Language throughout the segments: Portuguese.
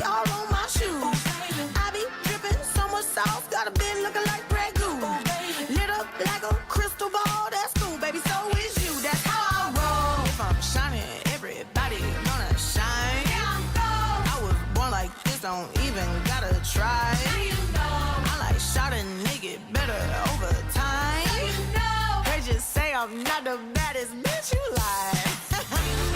all on my shoes. I be dripping so much sauce, got a bit looking like Grey Goose. Lit up like a crystal ball, that's cool, baby, so is you. That's how I roll. If I'm shining, everybody gonna shine. I was born like this, don't even gotta try. I like shot a nigga better over time. They just say I'm not the baddest bitch you like.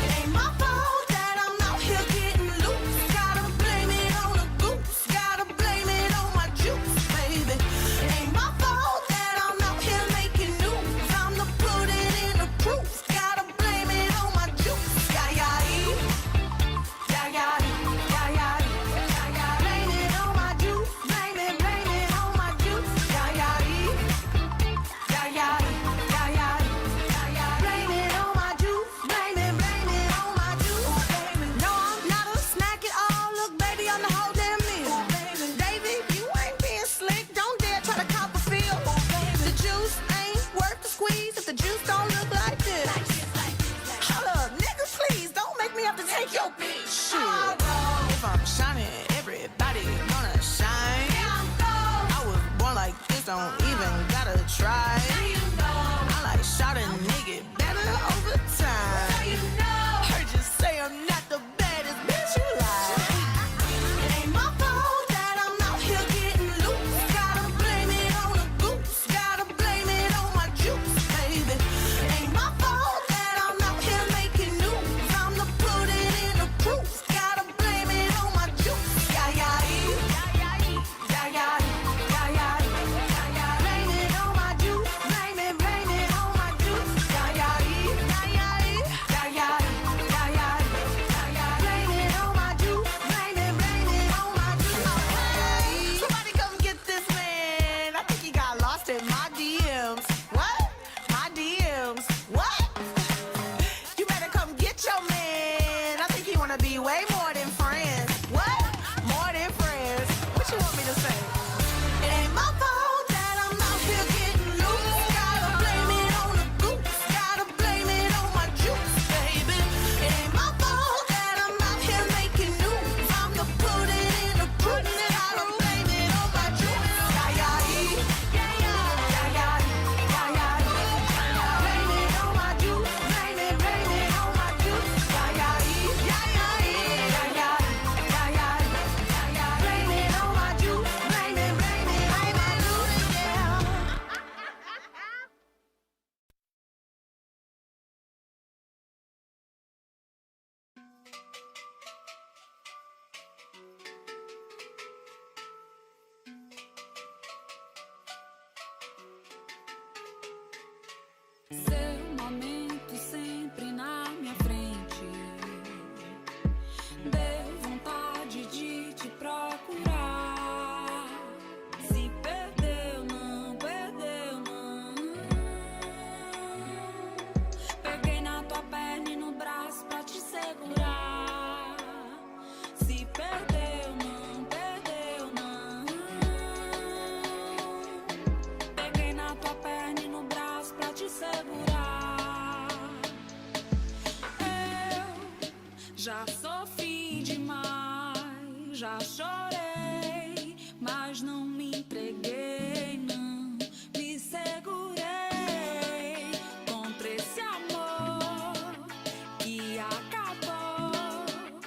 It ain't my fault that I'm out here getting loose. Gotta blame it on the goose. Gotta blame it on my juice, baby. It ain't my fault that I'm out here making news. I'm the put it in the proof. Gotta blame it on my juice. Yeah, yeah, yeah, yeah, yeah, yeah, yeah. Blame it on my juice. Blame it on my juice. Yeah, yeah, yeah, yeah, yeah, yeah. Blame it on my juice. Blame it on my juice. No, I'm not a snack at all. Look, baby, I'm the whole damn meal. David, you ain't being slick. Don't dare try to cop a feel. The juice ain't worth the squeeze if the juice don't look like this. Hold up, nigga, please don't make me have to take your bitch. Shit. If I'm shining, everybody gonna shine. I was born like this, don't even gotta try. I like shot a nigga better over time. Heard you say I'm not the baddest bitch you like. It ain't my fault that I'm out here getting loose. Gotta blame it on the goose. Gotta blame it on my juice, baby. It ain't my fault that I'm out here making news. I'm the put it in the proof. Gotta blame it on my juice. Yeah, yeah, yeah, yeah, yeah, yeah, yeah, yeah. Blame it on my juice. Blame it on my juice. Yeah, yeah, yeah, yeah, yeah, yeah, yeah, yeah. Blame it on my juice. Blame it on my juice. Somebody come get this man. I think he got lost in my DMs. What? My DMs. What? You better come get your man. I think he wanna be way more than friends. What? More than friends. What you want me to say? It ain't my fault that I'm out here getting loose. Gotta blame it on the goose. Gotta blame it on my juice, baby. It ain't my fault that I'm out here making news. I'm the put it in the proof. Gotta blame it on my juice. Yeah, yeah, yeah, yeah, yeah, yeah, yeah. Blame it on my juice. Blame it on my juice. Yeah, yeah, yeah, yeah, yeah, yeah, yeah, yeah. Blame it on my juice. Blame it on my juice. Yeah. Seu momento sempre na minha frente. Deu vontade de te procurar. Se perdeu, não perdeu, não. Peguei na tua perna e no braço pra te segurar. Se perdeu, não perdeu, não. Peguei na tua perna e no braço pra te segurar. Eu já sofri demais, já chorei, mas não me entreguei, não me segurei contra esse amor que acabou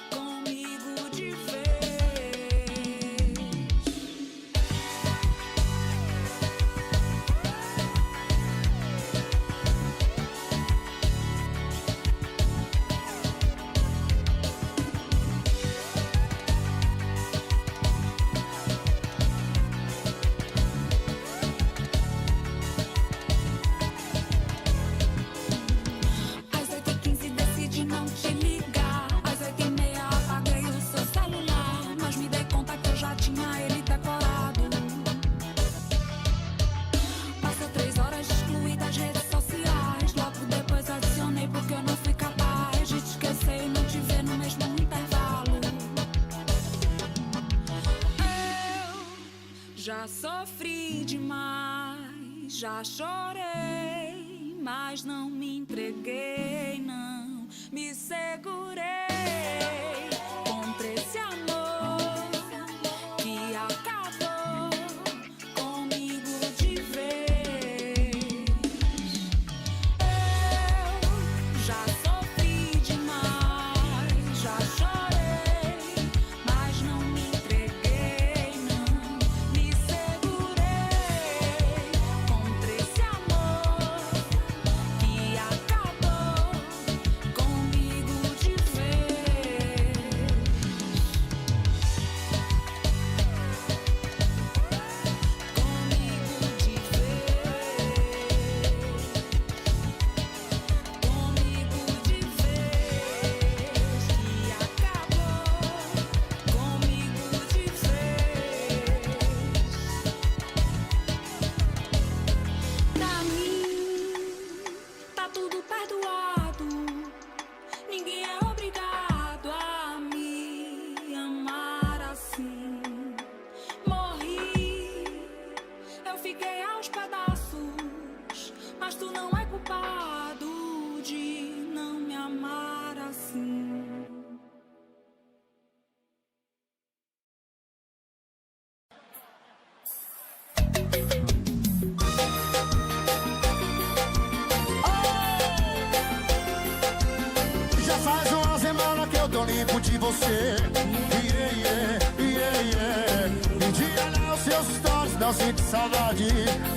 comigo de vez. Às 8h15 decidi não te ligar. Às 8h30 apaguei o seu celular, mas me dei conta que eu já tinha ele decorado. Passou 3 horas excluída das redes sociais. Logo depois adicionei porque eu não fui capaz de te esquecer e não te ver no mesmo intervalo. Eu já sofri demais, já chorei, mas não me entreguei, não me segurei contra esse amor tô limpo de você. E de olhar os seus stories, não sinto saudade.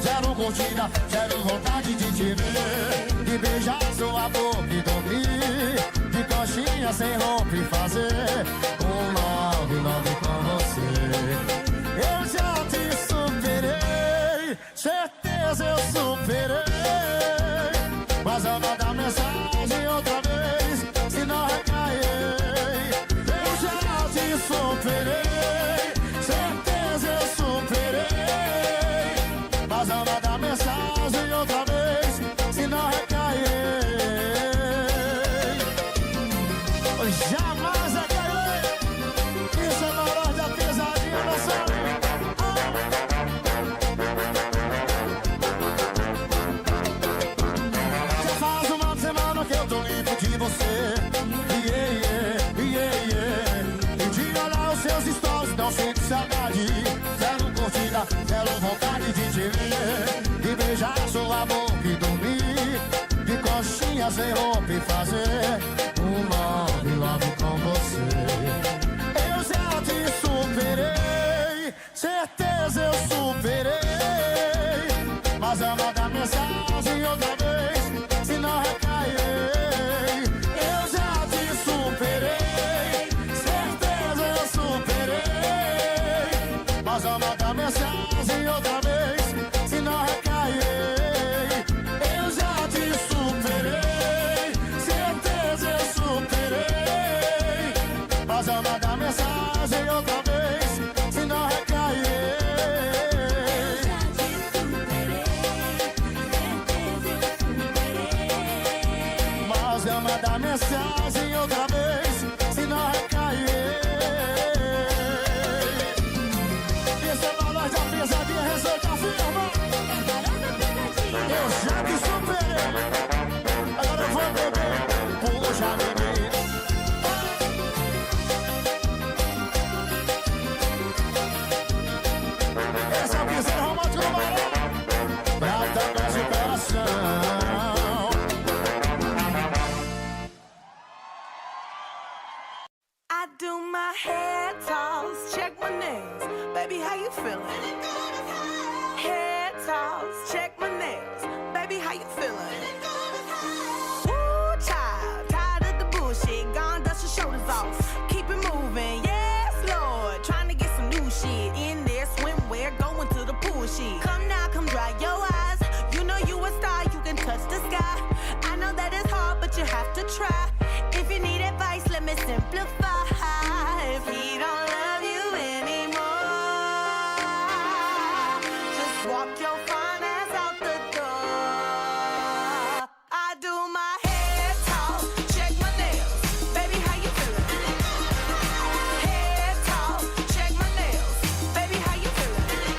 Zero curtida, zero vontade de te ver. De beijar sua boca e dormir. De coxinha sem roupa e fazer love com você. Eu já te superei, certeza eu superei. Mas eu vou dar mensagem outra vez, se não recair. Eu já te superei, certeza eu superei. Mas eu vou dar mensagem outra vez, se não recair. Jamais recair. Isso é valor da pesadinha, não sabe? Já faz uma semana que eu tô limpo de você. E de olhar os seus stories, não sinto saudade. Zero curtida, zero vontade de te ver. De beijar sua boca e dormir. De coxinha sem roupa e fazer love com você. Eu já te superei, certeza eu superei. Mas eu vou dar mensagem outra vez, se não recair. Eu já te superei, certeza eu superei. Mas eu vou dar mensagem outra vez, se não recair. Eu já te superei, certeza eu superei. Mas eu vou dar mensagem outra vez, se não recair. Mas eu vou dar mensagem outra vez, se não recair. Esse é valor da pesadinha, receita firma. Eu já te superei, agora eu vou beber, puxa menina. Essa é a piseira romântica do Maré, pra tocar seu coração. I do my head toss, check my nails. Baby, how you feeling? Head toss, check my nails. Baby, how you feeling? Woo, child, tired of the bullshit. Gone, dust your shoulders off. Keep it moving, yes, Lord. Trying to get some new shit in there. Swimwear, going to the pool shit. Come now, come dry your eyes. You know you a star, you can touch the sky. I know that it's hard, but you have to try. If you need advice, let me simplify. If he don't love you anymore, just walk your fine ass out the door. I do my head talk, check my nails. Baby, how you feeling? Head talk, check my nails. Baby, how you feeling?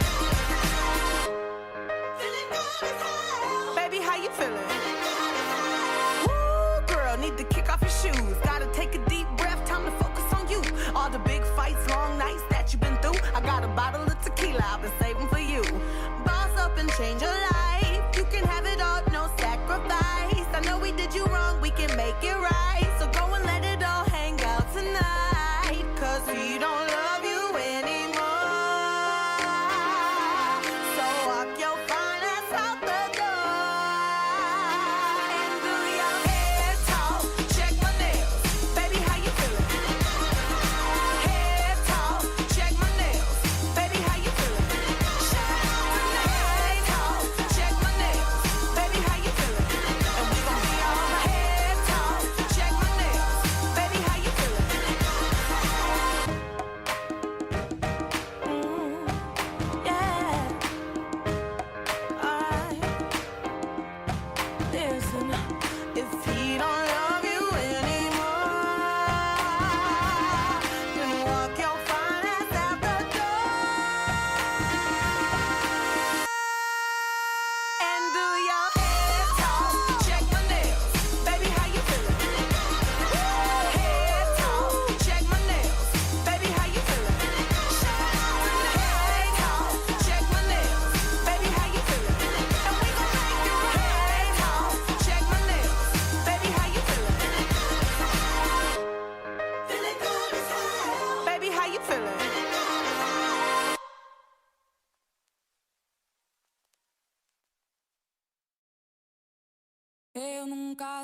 Feeling good as hell. Baby, how you feeling? Woo, girl, need to kick off your shoes. Gotta take a deep breath, time to focus on you. All the big fights, long nights that you've been through. I got a bottle of tequila I've been saving for you. Boss up and change your life. You can have it all, no sacrifice. I know we did you wrong, we can make it right. So go and let it all hang out tonight. Cause he don't love you anymore. So walk your fine ass out the door. And do your head talk, check my nails. Baby, how you feeling? Head talk, check my nails. Baby, how you feeling? Head talk, check my nails. Baby, how you feeling? And we gon' be all right. Head talk,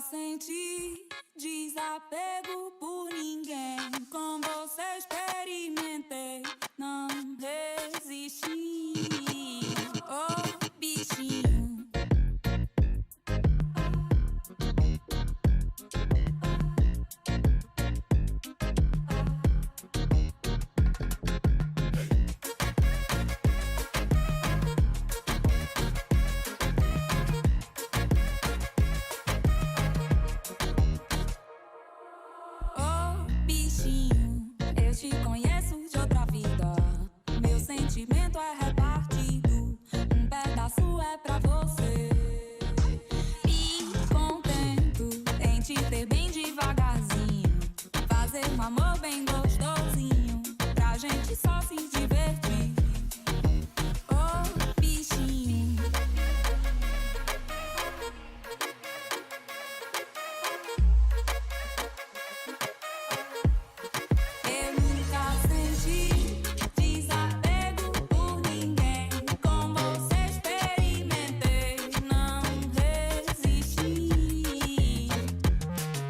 senti desapego por ninguém. Com você experimentei, não resisti. Oh, bichinho. Oh, bichinho, eu te conheço de outra vida. Meu sentimento é repartido, um pedaço é pra você. Me contento em te ter bem devagarzinho, fazer um amor bem gostosinho, pra gente só se divertir. Oh, bichinho. Eu nunca senti desapego por ninguém. Com você experimentei, não resisti.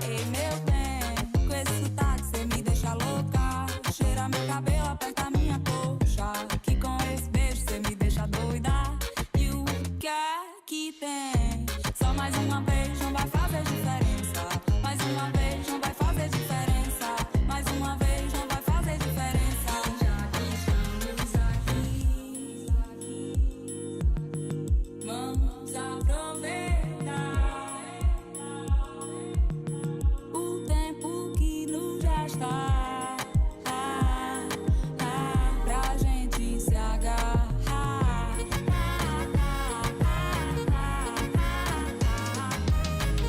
Ei, meu bem, com esse sotaque cê me deixa louca. Cheira meu cabelo, aperta minha coxa. Que com esse beijo cê me deixa doida. E o que é que tem? Só mais uma vez não vai fazer diferença. Mais uma vez não vai fazer diferença. Mais uma vez não vai fazer diferença. Já que estamos aqui, vamos aproveitar o tempo que nos resta, pra gente se agarrar.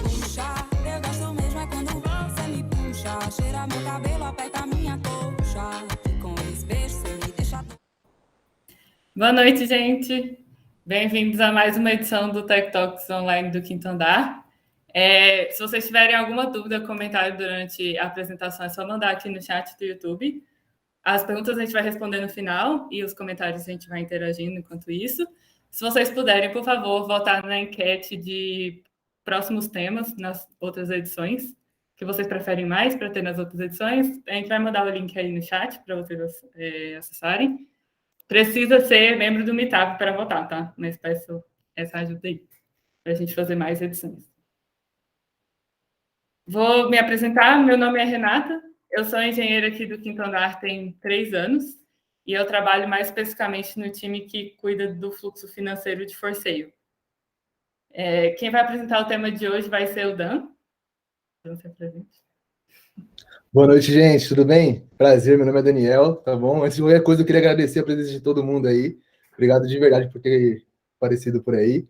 Puxa, eu gosto mesmo é quando você me puxa. Cheira meu cabelo, aperta minha coxa. E com esse beijo você me deixa. Boa noite, gente. Bem-vindos a mais uma edição do Tech Talks Online do Quinto Andar. Se vocês tiverem alguma dúvida, comentário durante a apresentação, é só mandar aqui no chat do YouTube. As perguntas a gente vai responder no final e os comentários a gente vai interagindo enquanto isso. Se vocês puderem, por favor, votar na enquete de próximos temas nas outras edições, que vocês preferem mais para ter nas outras edições. A gente vai mandar o link aí no chat para vocês acessarem. Precisa ser membro do Meetup para votar, tá? Mas peço essa ajuda aí, para a gente fazer mais edições. Vou me apresentar, meu nome é Renata, eu sou engenheira aqui do Quinto Andar tem 3 anos, e eu trabalho mais especificamente no time que cuida do fluxo financeiro de Forceio. Quem vai apresentar o tema de hoje vai ser o Dan. Dan, se apresente. Boa noite, gente, tudo bem? Prazer, meu nome é Daniel, tá bom? Antes de qualquer coisa, eu queria agradecer a presença de todo mundo aí. Obrigado de verdade por ter aparecido por aí.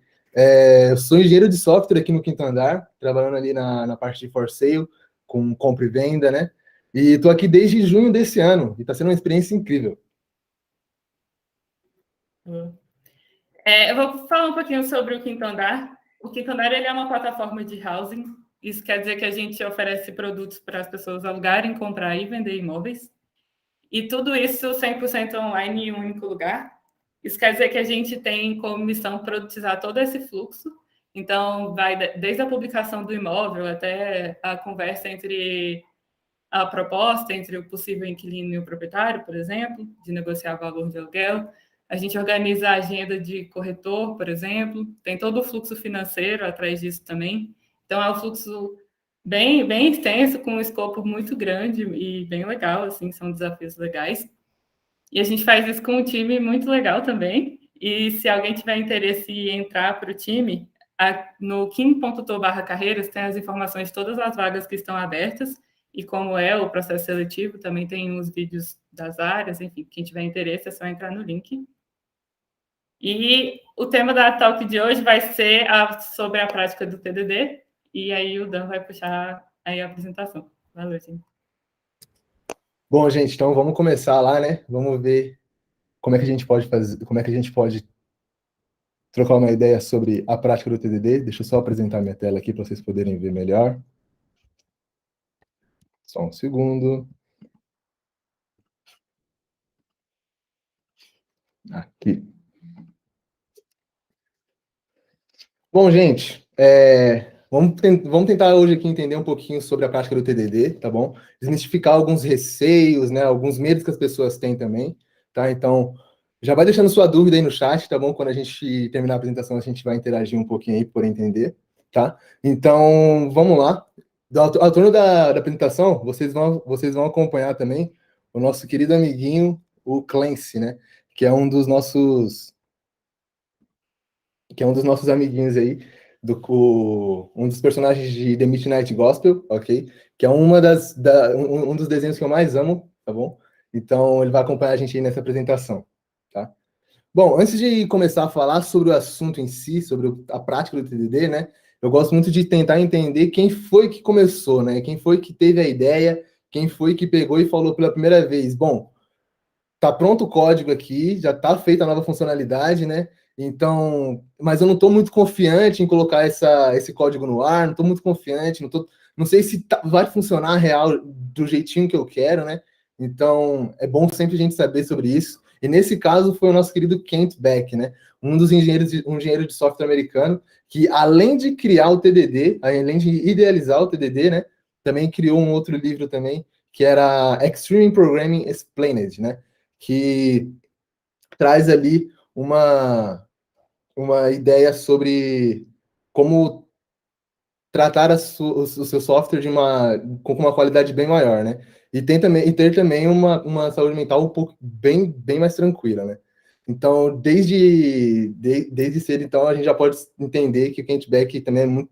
Eu sou engenheiro de software aqui no Quinto Andar, trabalhando ali na parte de for sale, com compra e venda, né? E estou aqui desde junho desse ano, e está sendo uma experiência incrível. Eu vou falar um pouquinho sobre o Quinto Andar. O Quinto Andar ele é uma plataforma de housing. Isso quer dizer que a gente oferece produtos para as pessoas alugarem, comprar e vender imóveis. E tudo isso 100% online em um único lugar. Isso quer dizer que a gente tem como missão produtizar todo esse fluxo. Então, vai desde a publicação do imóvel até a conversa entre a proposta, entre o possível inquilino e o proprietário, por exemplo, de negociar valor de aluguel. A gente organiza a agenda de corretor, por exemplo. Tem todo o fluxo financeiro atrás disso também. Então, é um fluxo bem, bem extenso, com um escopo muito grande e bem legal, assim, são desafios legais. E a gente faz isso com um time muito legal também. E se alguém tiver interesse em entrar para o time, no kim.to/carreiras tem as informações de todas as vagas que estão abertas e como é o processo seletivo, também tem os vídeos das áreas, enfim, quem tiver interesse é só entrar no link. E o tema da talk de hoje vai ser sobre a prática do TDD, e aí o Dan vai puxar aí a apresentação. Valeu, gente. Bom, gente, então vamos começar lá, né? Vamos ver como é que a gente pode fazer, como é que a gente pode trocar uma ideia sobre a prática do TDD. Deixa eu só apresentar minha tela aqui para vocês poderem ver melhor. Só um segundo. Aqui. Bom, gente, Vamos tentar hoje aqui entender um pouquinho sobre a prática do TDD, tá bom? Desmistificar alguns receios, né? Alguns medos que as pessoas têm também, tá? Então, já vai deixando sua dúvida aí no chat, tá bom? Quando a gente terminar a apresentação, a gente vai interagir um pouquinho aí por entender, tá? Então, vamos lá. Ao torno da apresentação, vocês vão acompanhar também o nosso querido amiguinho, o Clancy, né? Que é um dos nossos amiguinhos aí, um dos personagens de The Midnight Gospel, ok? Que é um dos desenhos que eu mais amo, tá bom? Então, ele vai acompanhar a gente aí nessa apresentação, tá? Bom, antes de começar a falar sobre o assunto em si, sobre a prática do TDD, né? Eu gosto muito de tentar entender quem foi que começou, né? Quem foi que teve a ideia, quem foi que pegou e falou pela primeira vez, bom, tá pronto o código aqui, já tá feita a nova funcionalidade, né? Então, mas eu não estou muito confiante em colocar esse código no ar, não estou muito confiante, não sei se vai funcionar real do jeitinho que eu quero, né? Então, é bom sempre a gente saber sobre isso. E nesse caso foi o nosso querido Kent Beck, né? Um engenheiro de software americano, que além de criar o TDD, além de idealizar o TDD, né? Também criou um outro livro também, que era Extreme Programming Explained, né? Que traz ali uma ideia sobre como tratar o seu software com uma qualidade bem maior, né? E ter também uma saúde mental um pouco bem mais tranquila, né? Então, desde cedo, então, a gente já pode entender que o Kent Beck também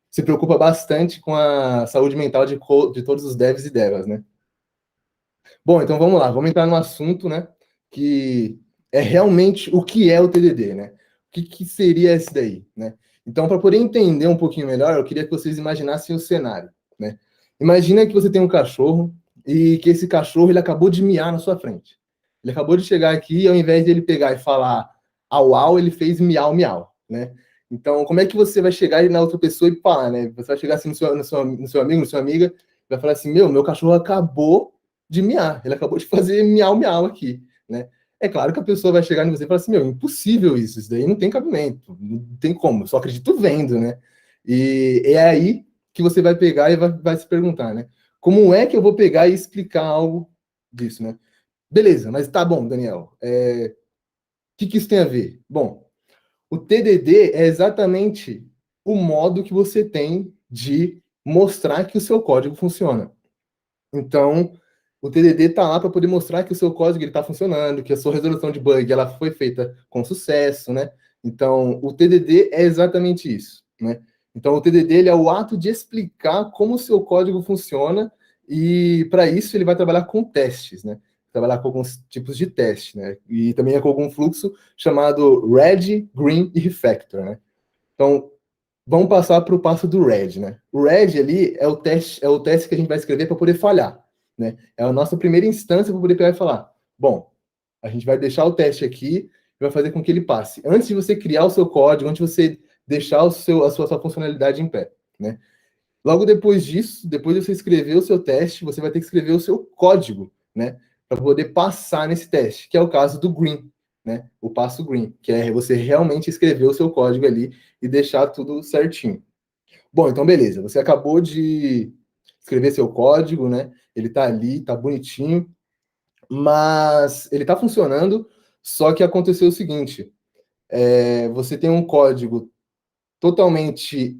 se preocupa bastante com a saúde mental de todos os devs e devas, né? Bom, então vamos lá, vamos entrar no assunto, né? Que é realmente o que é o TDD, né? O que seria esse daí, né? Então, para poder entender um pouquinho melhor, eu queria que vocês imaginassem o cenário, né? Imagina que você tem um cachorro e que esse cachorro ele acabou de miar na sua frente. Ele acabou de chegar aqui e ao invés de ele pegar e falar au au, ele fez miau miau, né? Então, como é que você vai chegar na outra pessoa e falar, né? Você vai chegar assim no seu amigo, na sua amiga, vai falar assim, meu cachorro acabou de miar, ele acabou de fazer miau miau aqui, né? É claro que a pessoa vai chegar em você e falar assim, impossível isso daí não tem cabimento, não tem como, eu só acredito vendo, né? E é aí que você vai pegar e vai se perguntar, né? Como é que eu vou pegar e explicar algo disso, né? Beleza, mas tá bom, Daniel, o que isso tem a ver? Bom, o TDD é exatamente o modo que você tem de mostrar que o seu código funciona. Então, o TDD está lá para poder mostrar que o seu código está funcionando, que a sua resolução de bug ela foi feita com sucesso, né? Então, o TDD é exatamente isso, né? Então, o TDD ele é o ato de explicar como o seu código funciona e, para isso, ele vai trabalhar com testes, né? Trabalhar com alguns tipos de teste, né? E também é com algum fluxo chamado Red, Green e Refactor, né? Então, vamos passar para o passo do Red, né? O Red ali é o teste que a gente vai escrever para poder falhar, né? É a nossa primeira instância para poder pegar e falar, bom, a gente vai deixar o teste aqui e vai fazer com que ele passe. Antes de você criar o seu código, antes de você deixar a sua funcionalidade em pé, né? Logo depois disso, depois de você escrever o seu teste, você vai ter que escrever o seu código, né? Para poder passar nesse teste, que é o caso do Green, né? O passo Green, que é você realmente escrever o seu código ali e deixar tudo certinho. Bom, então beleza, você acabou de escrever seu código, né? Ele tá ali, tá bonitinho, mas ele tá funcionando, só que aconteceu o seguinte, você tem um código totalmente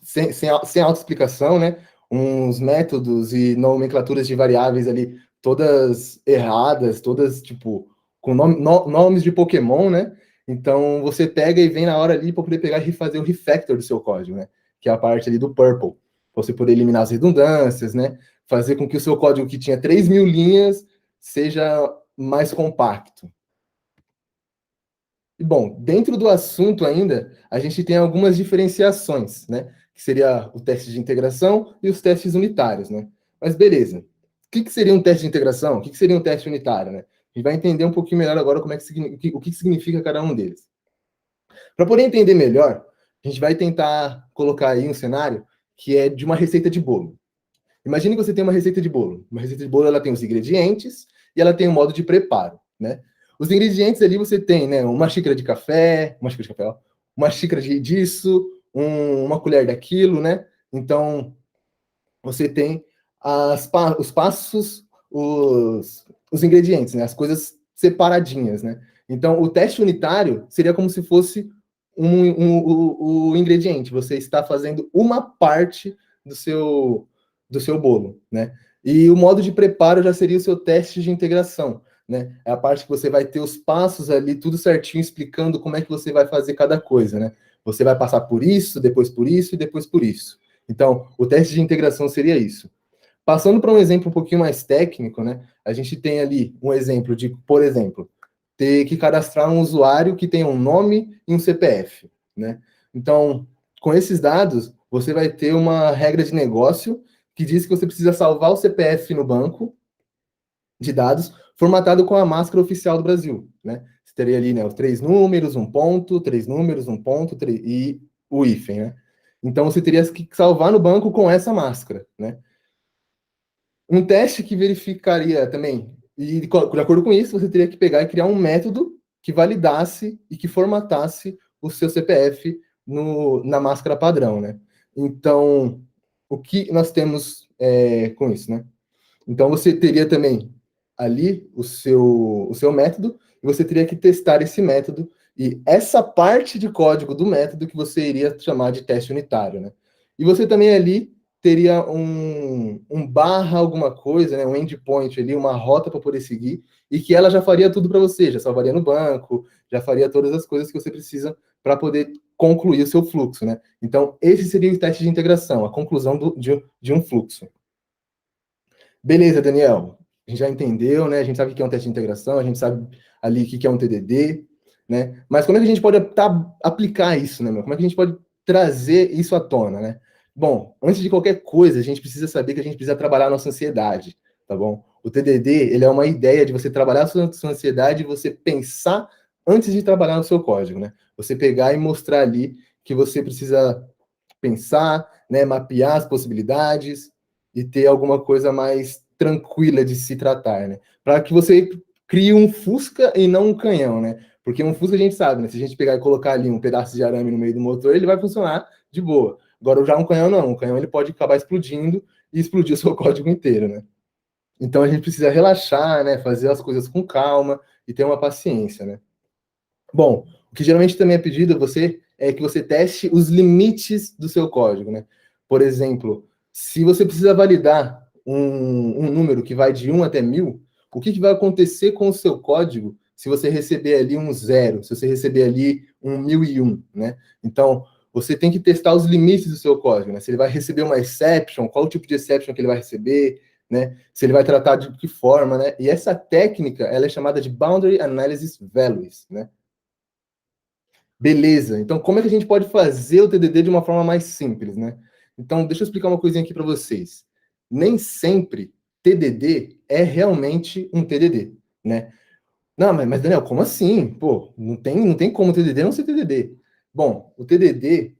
sem autoexplicação, né? Uns métodos e nomenclaturas de variáveis ali, todas erradas, todas, tipo, com nomes de Pokémon, né? Então, você pega e vem na hora ali para poder pegar e fazer o refactor do seu código, né? Que é a parte ali do purple. Pra você poder eliminar as redundâncias, né? Fazer com que o seu código que tinha 3.000 linhas seja mais compacto. E, bom, dentro do assunto ainda, a gente tem algumas diferenciações, né? Que seria o teste de integração e os testes unitários, né? Mas beleza. O que seria um teste de integração? O que seria um teste unitário, né? A gente vai entender um pouquinho melhor agora o que significa cada um deles. Para poder entender melhor, a gente vai tentar colocar aí um cenário que é de uma receita de bolo. Imagine que você tem uma receita de bolo. Uma receita de bolo, ela tem os ingredientes e ela tem um modo de preparo, né? Os ingredientes ali você tem, né, uma xícara de café, uma xícara disso, uma colher daquilo, né? Então, você tem os passos, os ingredientes, né? As coisas separadinhas, né? Então, o teste unitário seria como se fosse o ingrediente. Você está fazendo uma parte do seu bolo, né? E o modo de preparo já seria o seu teste de integração, né? É a parte que você vai ter os passos ali, tudo certinho, explicando como é que você vai fazer cada coisa, né? Você vai passar por isso, depois por isso e depois por isso. Então, o teste de integração seria isso. Passando para um exemplo um pouquinho mais técnico, né? A gente tem ali um exemplo de, por exemplo, ter que cadastrar um usuário que tenha um nome e um CPF, né? Então, com esses dados, você vai ter uma regra de negócio que diz que você precisa salvar o CPF no banco de dados formatado com a máscara oficial do Brasil, né? Você teria ali, né, os 3 números, 1 ponto, 3 números, 1 ponto, e o hífen, né? Então, você teria que salvar no banco com essa máscara, né? Um teste que verificaria também, e de acordo com isso, você teria que pegar e criar um método que validasse e que formatasse o seu CPF na máscara padrão, né? Então, o que nós temos com isso, né? Então, você teria também ali o seu método, e você teria que testar esse método, e essa parte de código do método que você iria chamar de teste unitário, né? E você também ali teria um barra alguma coisa, né, um endpoint ali, uma rota para poder seguir, e que ela já faria tudo para você, já salvaria no banco, já faria todas as coisas que você precisa para poder concluir o seu fluxo, né? Então, esse seria o teste de integração, a conclusão de um fluxo. Beleza, Daniel. A gente já entendeu, né? A gente sabe o que é um teste de integração, a gente sabe ali o que é um TDD, né? Mas como é que a gente pode aplicar isso, né, meu? Como é que a gente pode trazer isso à tona, né? Bom, antes de qualquer coisa, a gente precisa saber que a gente precisa trabalhar a nossa ansiedade, tá bom? O TDD, ele é uma ideia de você trabalhar a sua ansiedade e você pensar antes de trabalhar no seu código, né? Você pegar e mostrar ali que você precisa pensar, né, mapear as possibilidades e ter alguma coisa mais tranquila de se tratar, né? Para que você crie um Fusca e não um canhão, né? Porque um Fusca a gente sabe, né? Se a gente pegar e colocar ali um pedaço de arame no meio do motor, ele vai funcionar de boa. Agora, já um canhão não. Um canhão ele pode acabar explodindo e explodir o seu código inteiro, né? Então, a gente precisa relaxar, né? Fazer as coisas com calma e ter uma paciência, né? Bom, o que geralmente também é pedido é que você teste os limites do seu código, né? Por exemplo, se você precisa validar um número que vai de 1 até 1000, o que vai acontecer com o seu código se você receber ali um 0, se você receber ali um 1001, né? Então, você tem que testar os limites do seu código, né? Se ele vai receber uma exception, qual o tipo de exception que ele vai receber, né? Se ele vai tratar de que forma, né? E essa técnica, ela é chamada de Boundary Analysis Values, né? Beleza, então como é que a gente pode fazer o TDD de uma forma mais simples, né? Então, deixa eu explicar uma coisinha aqui para vocês. Nem sempre TDD é realmente um TDD, né? Não, mas Daniel, como assim? Pô, não tem como TDD não ser TDD. Bom, o TDD,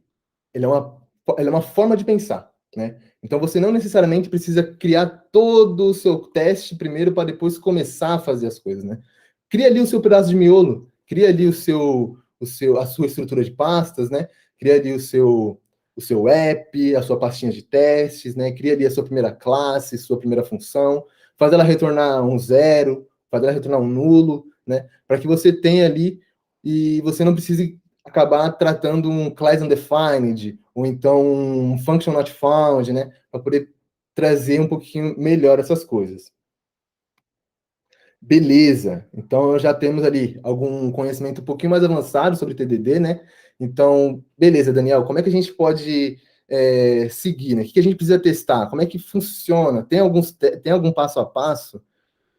ele é uma forma de pensar, né? Então, você não necessariamente precisa criar todo o seu teste primeiro para depois começar a fazer as coisas, né? Cria ali o seu pedaço de miolo, cria ali a sua estrutura de pastas, né? Cria ali o seu app, a sua pastinha de testes, né? Cria ali a sua primeira classe, sua primeira função, faz ela retornar um 0, faz ela retornar um nulo, né? Para que você tenha ali e você não precise acabar tratando um class undefined, ou então um function not found, né? Para poder trazer um pouquinho melhor essas coisas. Beleza, então já temos ali algum conhecimento um pouquinho mais avançado sobre TDD, né? Então, beleza, Daniel, como é que a gente pode seguir, né? O que a gente precisa testar? Como é que funciona? Tem algum passo a passo?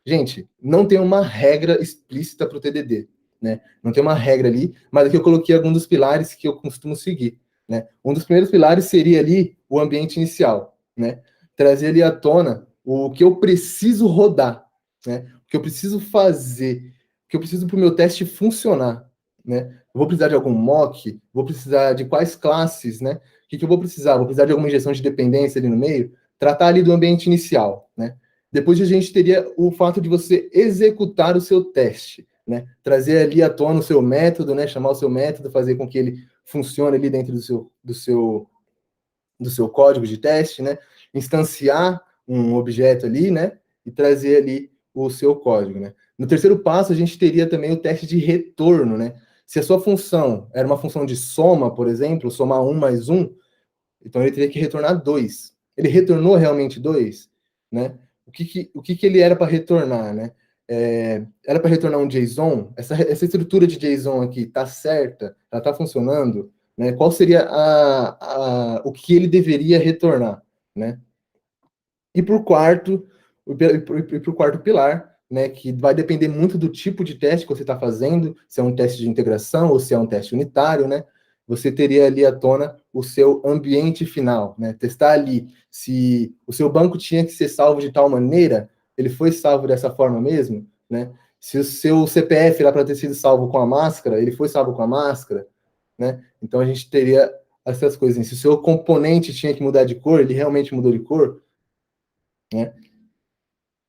Gente, não tem uma regra explícita para o TDD, né? Não tem uma regra ali, mas aqui eu coloquei alguns dos pilares que eu costumo seguir, né? Um dos primeiros pilares seria ali o ambiente inicial, né? Trazer ali à tona o que eu preciso rodar, né? O que eu preciso fazer, o que eu preciso para o meu teste funcionar, né? Eu vou precisar de algum mock, vou precisar de quais classes, né? O que eu vou precisar? Vou precisar de alguma injeção de dependência ali no meio? Tratar ali do ambiente inicial, né? Depois a gente teria o fato de você executar o seu teste, né? Trazer ali à tona o seu método, né? Chamar o seu método, fazer com que ele funcione ali dentro do seu código de teste, né? Instanciar um objeto ali, né? E trazer ali o seu código, né? No terceiro passo, a gente teria também o teste de retorno, né? Se a sua função era uma função de soma, por exemplo, somar 1 mais 1, então ele teria que retornar 2. Ele retornou realmente 2, né? O que ele era para retornar, né? Era para retornar um JSON? Essa estrutura de JSON aqui está certa? Ela está funcionando? Né? Qual seria o que ele deveria retornar, né? E por quarto, pro quarto pilar, né, que vai depender muito do tipo de teste que você está fazendo, se é um teste de integração ou se é um teste unitário, né? Você teria ali à tona o seu ambiente final, né? Testar ali se o seu banco tinha que ser salvo de tal maneira, ele foi salvo dessa forma mesmo, né? Se o seu CPF era para ter sido salvo com a máscara, ele foi salvo com a máscara, né? Então a gente teria essas coisas. Se o seu componente tinha que mudar de cor, ele realmente mudou de cor, né?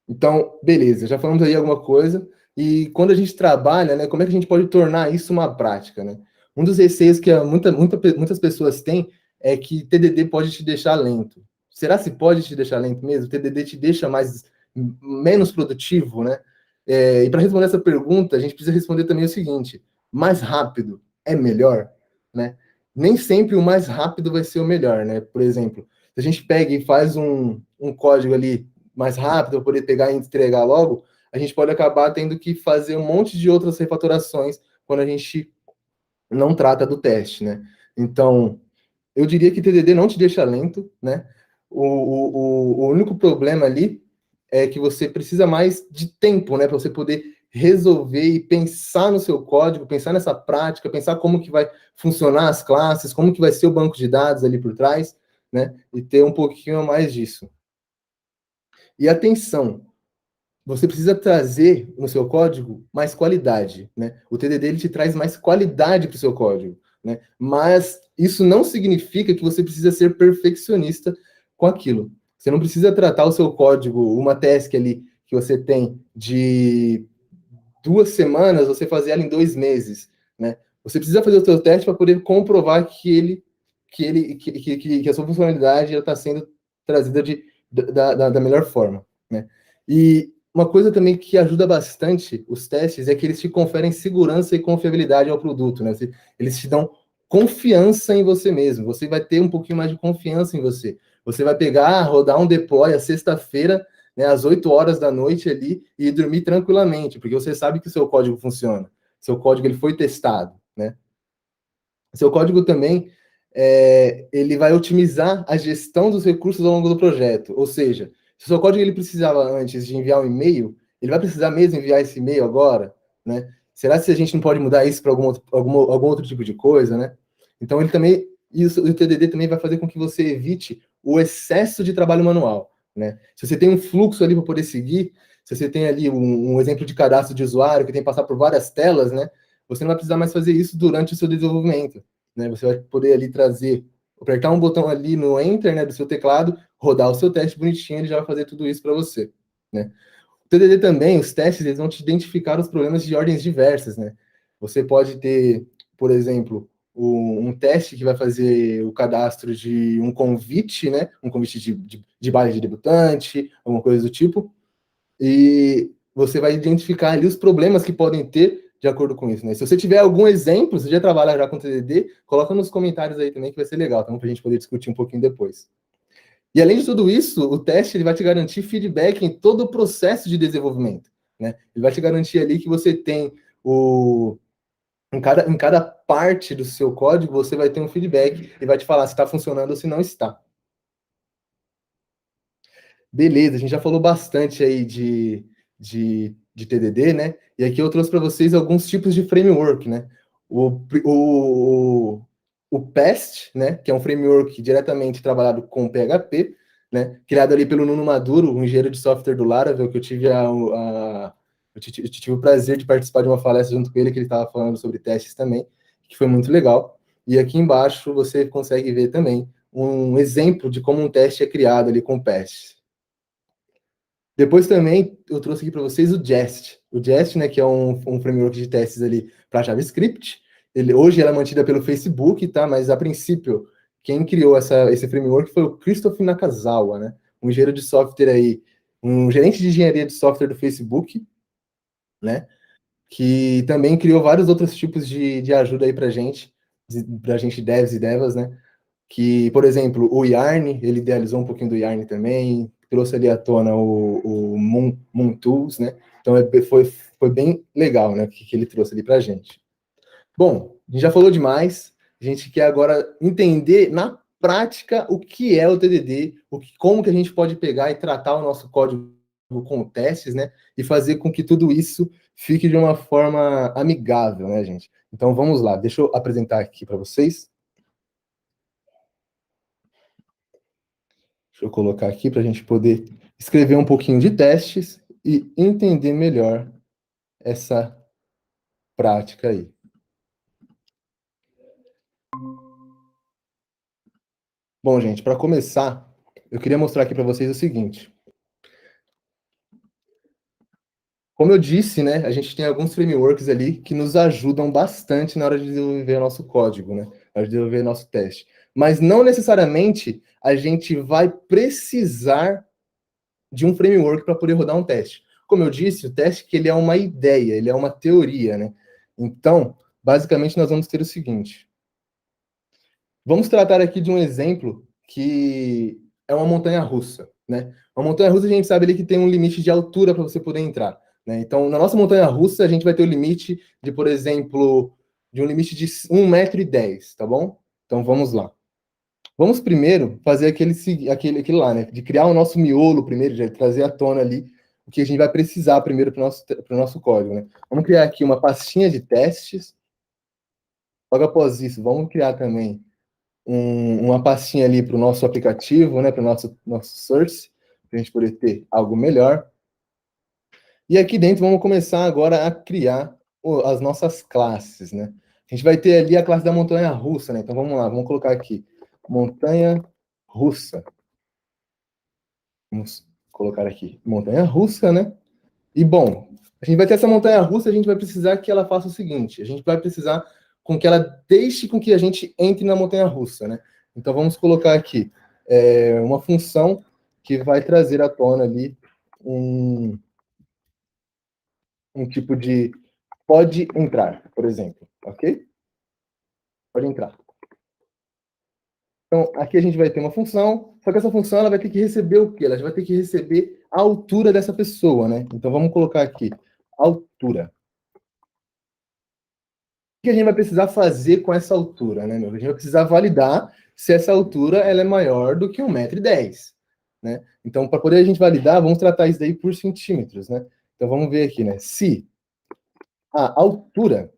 Então, beleza, já falamos aí alguma coisa. E quando a gente trabalha, né, como é que a gente pode tornar isso uma prática, né? Um dos receios que muitas pessoas têm é que TDD pode te deixar lento. Será se pode te deixar lento mesmo? TDD te deixa menos produtivo, né? E para responder essa pergunta, a gente precisa responder também o seguinte: mais rápido é melhor, né? Nem sempre o mais rápido vai ser o melhor, né? Por exemplo, se a gente pega e faz um código ali mais rápido, para poder pegar e entregar logo, a gente pode acabar tendo que fazer um monte de outras refatorações quando a gente não trata do teste, né? Então, eu diria que TDD não te deixa lento, né? O único problema ali é que você precisa mais de tempo, né? Para você poder resolver e pensar no seu código, pensar nessa prática, pensar como que vai funcionar as classes, como que vai ser o banco de dados ali por trás, né? E ter um pouquinho mais disso. E atenção, você precisa trazer no seu código mais qualidade, né? O TDD ele te traz mais qualidade para o seu código, né? Mas isso não significa que você precisa ser perfeccionista com aquilo. Você não precisa tratar o seu código, uma task ali que você tem de 2 semanas, você fazer ela em 2 meses, né? Você precisa fazer o seu teste para poder comprovar que a sua funcionalidade está sendo trazida da melhor forma, né? E uma coisa também que ajuda bastante os testes é que eles te conferem segurança e confiabilidade ao produto, né? Eles te dão confiança em você mesmo. Você vai ter um pouquinho mais de confiança em você. Você vai pegar, rodar um deploy a sexta-feira, né, às 8 horas da noite ali e dormir tranquilamente, porque você sabe que o seu código funciona. Seu código ele foi testado, né? Seu código também ele vai otimizar a gestão dos recursos ao longo do projeto. Ou seja, se o seu código ele precisava antes de enviar um e-mail, ele vai precisar mesmo enviar esse e-mail agora, né? Será que a gente não pode mudar isso para algum outro tipo de coisa, né? Então ele também, o TDD também vai fazer com que você evite o excesso de trabalho manual, né? Se você tem um fluxo ali para poder seguir, se você tem ali um exemplo de cadastro de usuário que tem que passar por várias telas, né? Você não vai precisar mais fazer isso durante o seu desenvolvimento, né? Você vai poder ali apertar um botão ali no Enter, né, do seu teclado, rodar o seu teste bonitinho, ele já vai fazer tudo isso para você, né? O TDD também, os testes, eles vão te identificar os problemas de ordens diversas, né? Você pode ter, por exemplo, um teste que vai fazer o cadastro de um convite, né? Um convite de baile de debutante, alguma coisa do tipo, e você vai identificar ali os problemas que podem ter de acordo com isso, né? Se você tiver algum exemplo, você já trabalha já com TDD, coloca nos comentários aí também que vai ser legal, tá? Para a gente poder discutir um pouquinho depois. E além de tudo isso, o teste ele vai te garantir feedback em todo o processo de desenvolvimento, né? Ele vai te garantir ali que você tem em cada parte do seu código, você vai ter um feedback e vai te falar se está funcionando ou se não está. Beleza, a gente já falou bastante aí de TDD, né? E aqui eu trouxe para vocês alguns tipos de framework, né? O PEST, né? Que é um framework diretamente trabalhado com PHP, né? Criado ali pelo Nuno Maduro, um engenheiro de software do Laravel, que eu tive eu tive o prazer de participar de uma palestra junto com ele, que ele estava falando sobre testes também, que foi muito legal. E aqui embaixo você consegue ver também um exemplo de como um teste é criado ali com o PEST. Depois também eu trouxe aqui para vocês o Jest. O Jest, né, que é um framework de testes ali para JavaScript, Hoje ela é mantida pelo Facebook, tá? Mas a princípio, quem criou esse framework foi o Christopher Nakazawa, né? Um engenheiro de software aí, um gerente de engenharia de software do Facebook, né? Que também criou vários outros tipos de ajuda aí pra gente devs e devas, né? Que, por exemplo, o Yarn, ele idealizou um pouquinho do Yarn também, trouxe ali à tona o Moon Tools, né? Então foi bem legal, né? O que ele trouxe ali pra gente. Bom, a gente já falou demais, a gente quer agora entender na prática o que é o TDD, como que a gente pode pegar e tratar o nosso código com testes, né? E fazer com que tudo isso fique de uma forma amigável, né, gente? Então vamos lá, deixa eu apresentar aqui para vocês. Deixa eu colocar aqui para a gente poder escrever um pouquinho de testes e entender melhor essa prática aí. Bom, gente, para começar, eu queria mostrar aqui para vocês o seguinte. Como eu disse, né, a gente tem alguns frameworks ali que nos ajudam bastante na hora de desenvolver o nosso código, né, na hora de desenvolver nosso teste. Mas não necessariamente a gente vai precisar de um framework para poder rodar um teste. Como eu disse, o teste que ele é uma ideia, ele é uma teoria, né? Então, basicamente, nós vamos ter o seguinte. Vamos tratar aqui de um exemplo que é uma montanha-russa, né? Uma montanha-russa a gente sabe ali que tem um limite de altura para você poder entrar, né? Então, na nossa montanha-russa, a gente vai ter o limite de, por exemplo, de um limite de 1,10 m, tá bom? Então, vamos lá. Vamos primeiro fazer aquele lá, né? De criar o nosso miolo primeiro, de trazer à tona ali o que a gente vai precisar primeiro para o nosso código, né? Vamos criar aqui uma pastinha de testes. Logo após isso, vamos criar também uma pastinha ali para o nosso aplicativo, né? Para o nosso source, para a gente poder ter algo melhor. E aqui dentro vamos começar agora a criar as nossas classes, né? A gente vai ter ali a classe da montanha-russa, né? Então vamos lá, vamos colocar aqui montanha-russa. Vamos colocar aqui montanha-russa, né? E bom, a gente vai ter essa montanha-russa, a gente vai precisar que ela faça o seguinte: a gente vai precisar com que ela deixe com que a gente entre na montanha-russa, né? Então vamos colocar aqui uma função que vai trazer à tona ali um tipo de pode entrar, por exemplo, ok? Pode entrar. Então, aqui a gente vai ter uma função, só que essa função ela vai ter que receber o quê? Ela vai ter que receber a altura dessa pessoa, né? Então, vamos colocar aqui, altura. O que a gente vai precisar fazer com essa altura, né, meu? A gente vai precisar validar se essa altura ela é maior do que 1,10 m, né? Então, para poder a gente validar, vamos tratar isso daí por centímetros, né? Então, vamos ver aqui, né? Se a altura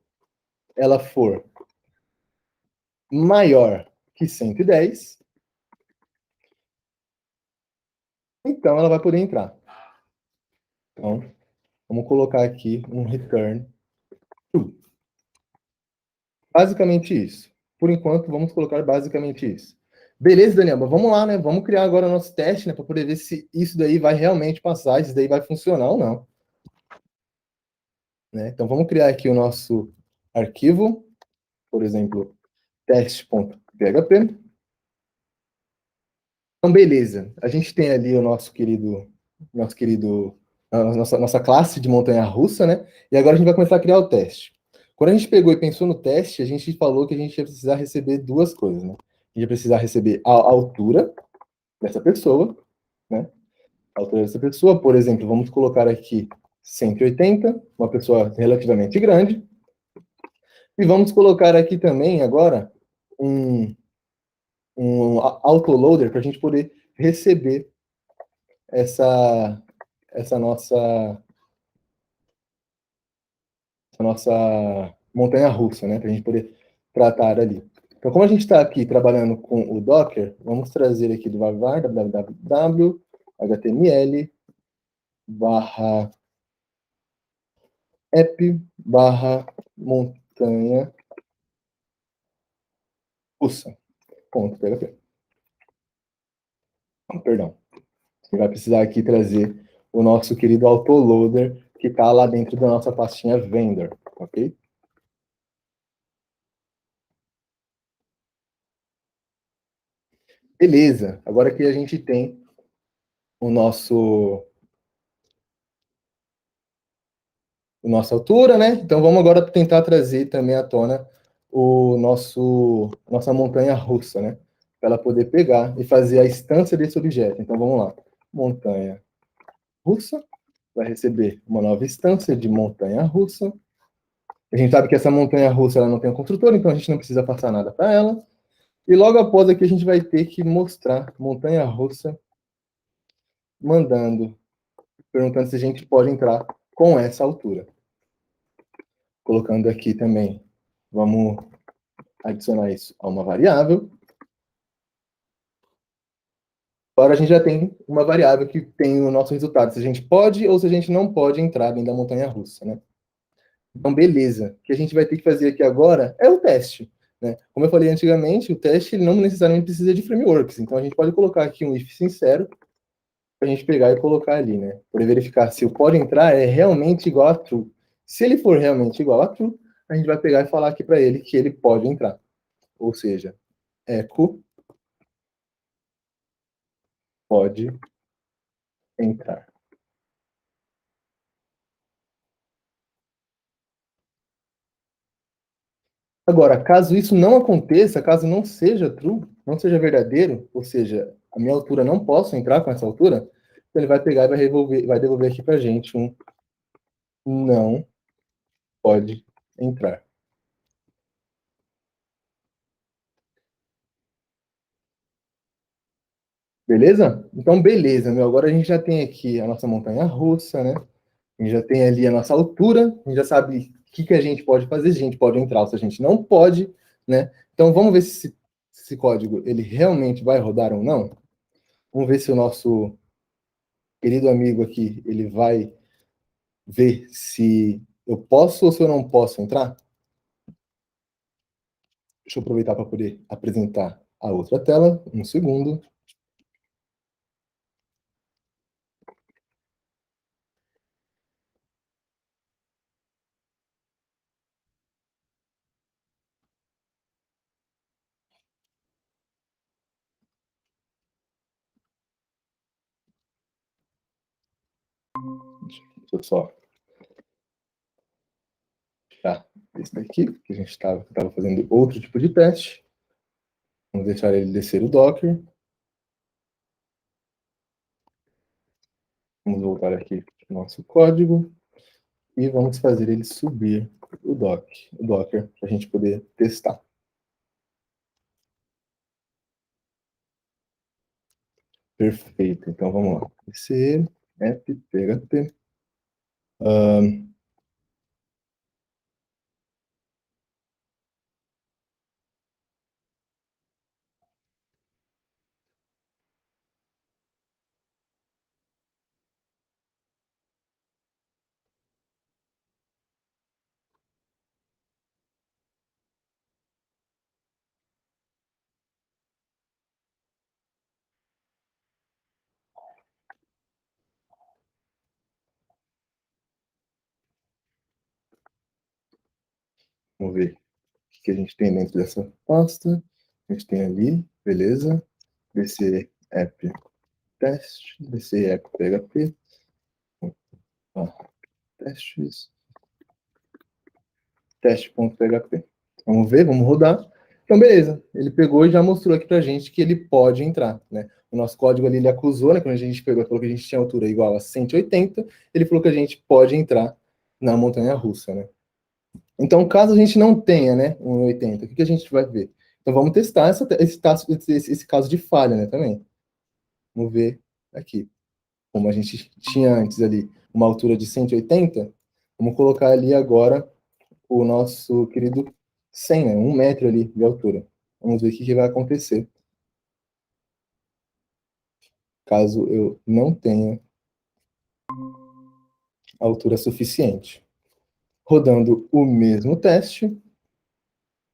ela for maior que 110, então ela vai poder entrar. Então, vamos colocar aqui um return true. Basicamente isso. Por enquanto, vamos colocar basicamente isso. Beleza, Daniel, mas vamos lá, né? Vamos criar agora o nosso teste, né? Para poder ver se isso daí vai realmente passar, se isso daí vai funcionar ou não. Né? Então, vamos criar aqui o nosso arquivo, por exemplo, teste.php. Então, beleza. A gente tem ali o nossa classe de montanha-russa, né? E agora a gente vai começar a criar o teste. Quando a gente pegou e pensou no teste, a gente falou que a gente ia precisar receber duas coisas, né? A gente ia precisar receber a altura dessa pessoa, né? A altura dessa pessoa, por exemplo, vamos colocar aqui 180, uma pessoa relativamente grande. E vamos colocar aqui também, agora, um autoloader para a gente poder receber essa nossa montanha-russa, né? Para a gente poder tratar ali. Então, como a gente está aqui trabalhando com o Docker, vamos trazer aqui do var www html app montanha russa .php. Perdão. Você vai precisar aqui trazer o nosso querido autoloader que está lá dentro da nossa pastinha vendor, ok? Beleza, agora que a gente tem o nossa altura, né? Então vamos agora tentar trazer também à tona nossa montanha russa, né? Para ela poder pegar e fazer a instância desse objeto. Então vamos lá. Montanha russa vai receber uma nova instância de montanha russa. A gente sabe que essa montanha russa ela não tem um construtor, então a gente não precisa passar nada para ela. E logo após aqui a gente vai ter que mostrar montanha russa mandando, perguntando se a gente pode entrar com essa altura. Colocando aqui também, vamos adicionar isso a uma variável. Agora a gente já tem uma variável que tem o nosso resultado, se a gente pode ou se a gente não pode entrar dentro da montanha-russa, né? Então, beleza. O que a gente vai ter que fazer aqui agora é o teste, né? Como eu falei antigamente, o teste ele não necessariamente precisa de frameworks, então a gente pode colocar aqui um if sincero para a gente pegar e colocar ali, né? Para verificar se o pode entrar é realmente igual a true. Se ele for realmente igual a true, a gente vai pegar e falar aqui para ele que ele pode entrar. Ou seja, echo pode entrar. Agora, caso isso não aconteça, caso não seja true, não seja verdadeiro, ou seja, a minha altura não possa entrar com essa altura, ele vai pegar e vai devolver aqui para a gente um não pode entrar. Beleza? Então, beleza, meu. Agora a gente já tem aqui a nossa montanha russa, né? A gente já tem ali a nossa altura, a gente já sabe o que a gente pode fazer, se a gente pode entrar ou se a gente não pode, né? Então, vamos ver se esse código ele realmente vai rodar ou não. Vamos ver se o nosso querido amigo aqui, ele vai ver se eu posso ou se eu não posso entrar. Deixa eu aproveitar para poder apresentar a outra tela. Um segundo. Deixa eu só tirar esse daqui, que a gente estava fazendo outro tipo de teste. Vamos deixar ele descer o Docker. Vamos voltar aqui para o nosso código e vamos fazer ele subir o Docker, para a gente poder testar. Perfeito. Então vamos lá. Esse app PHP. Vamos ver o que a gente tem dentro dessa pasta. A gente tem ali, beleza. BC app test, BC app PHP. Testes. Teste.php. Vamos ver, vamos rodar. Então, beleza. Ele pegou e já mostrou aqui pra gente que ele pode entrar, né? O nosso código ali, ele acusou, né? Quando a gente pegou, falou que a gente tinha altura igual a 180, ele falou que a gente pode entrar na montanha-russa, né? Então, caso a gente não tenha, né, 1,80, o que a gente vai ver? Então, vamos testar esse caso de falha, né, também. Vamos ver aqui. Como a gente tinha antes ali uma altura de 180, vamos colocar ali agora o nosso querido 100, né, 1 metro ali de altura. Vamos ver o que vai acontecer caso eu não tenha altura suficiente. Rodando o mesmo teste,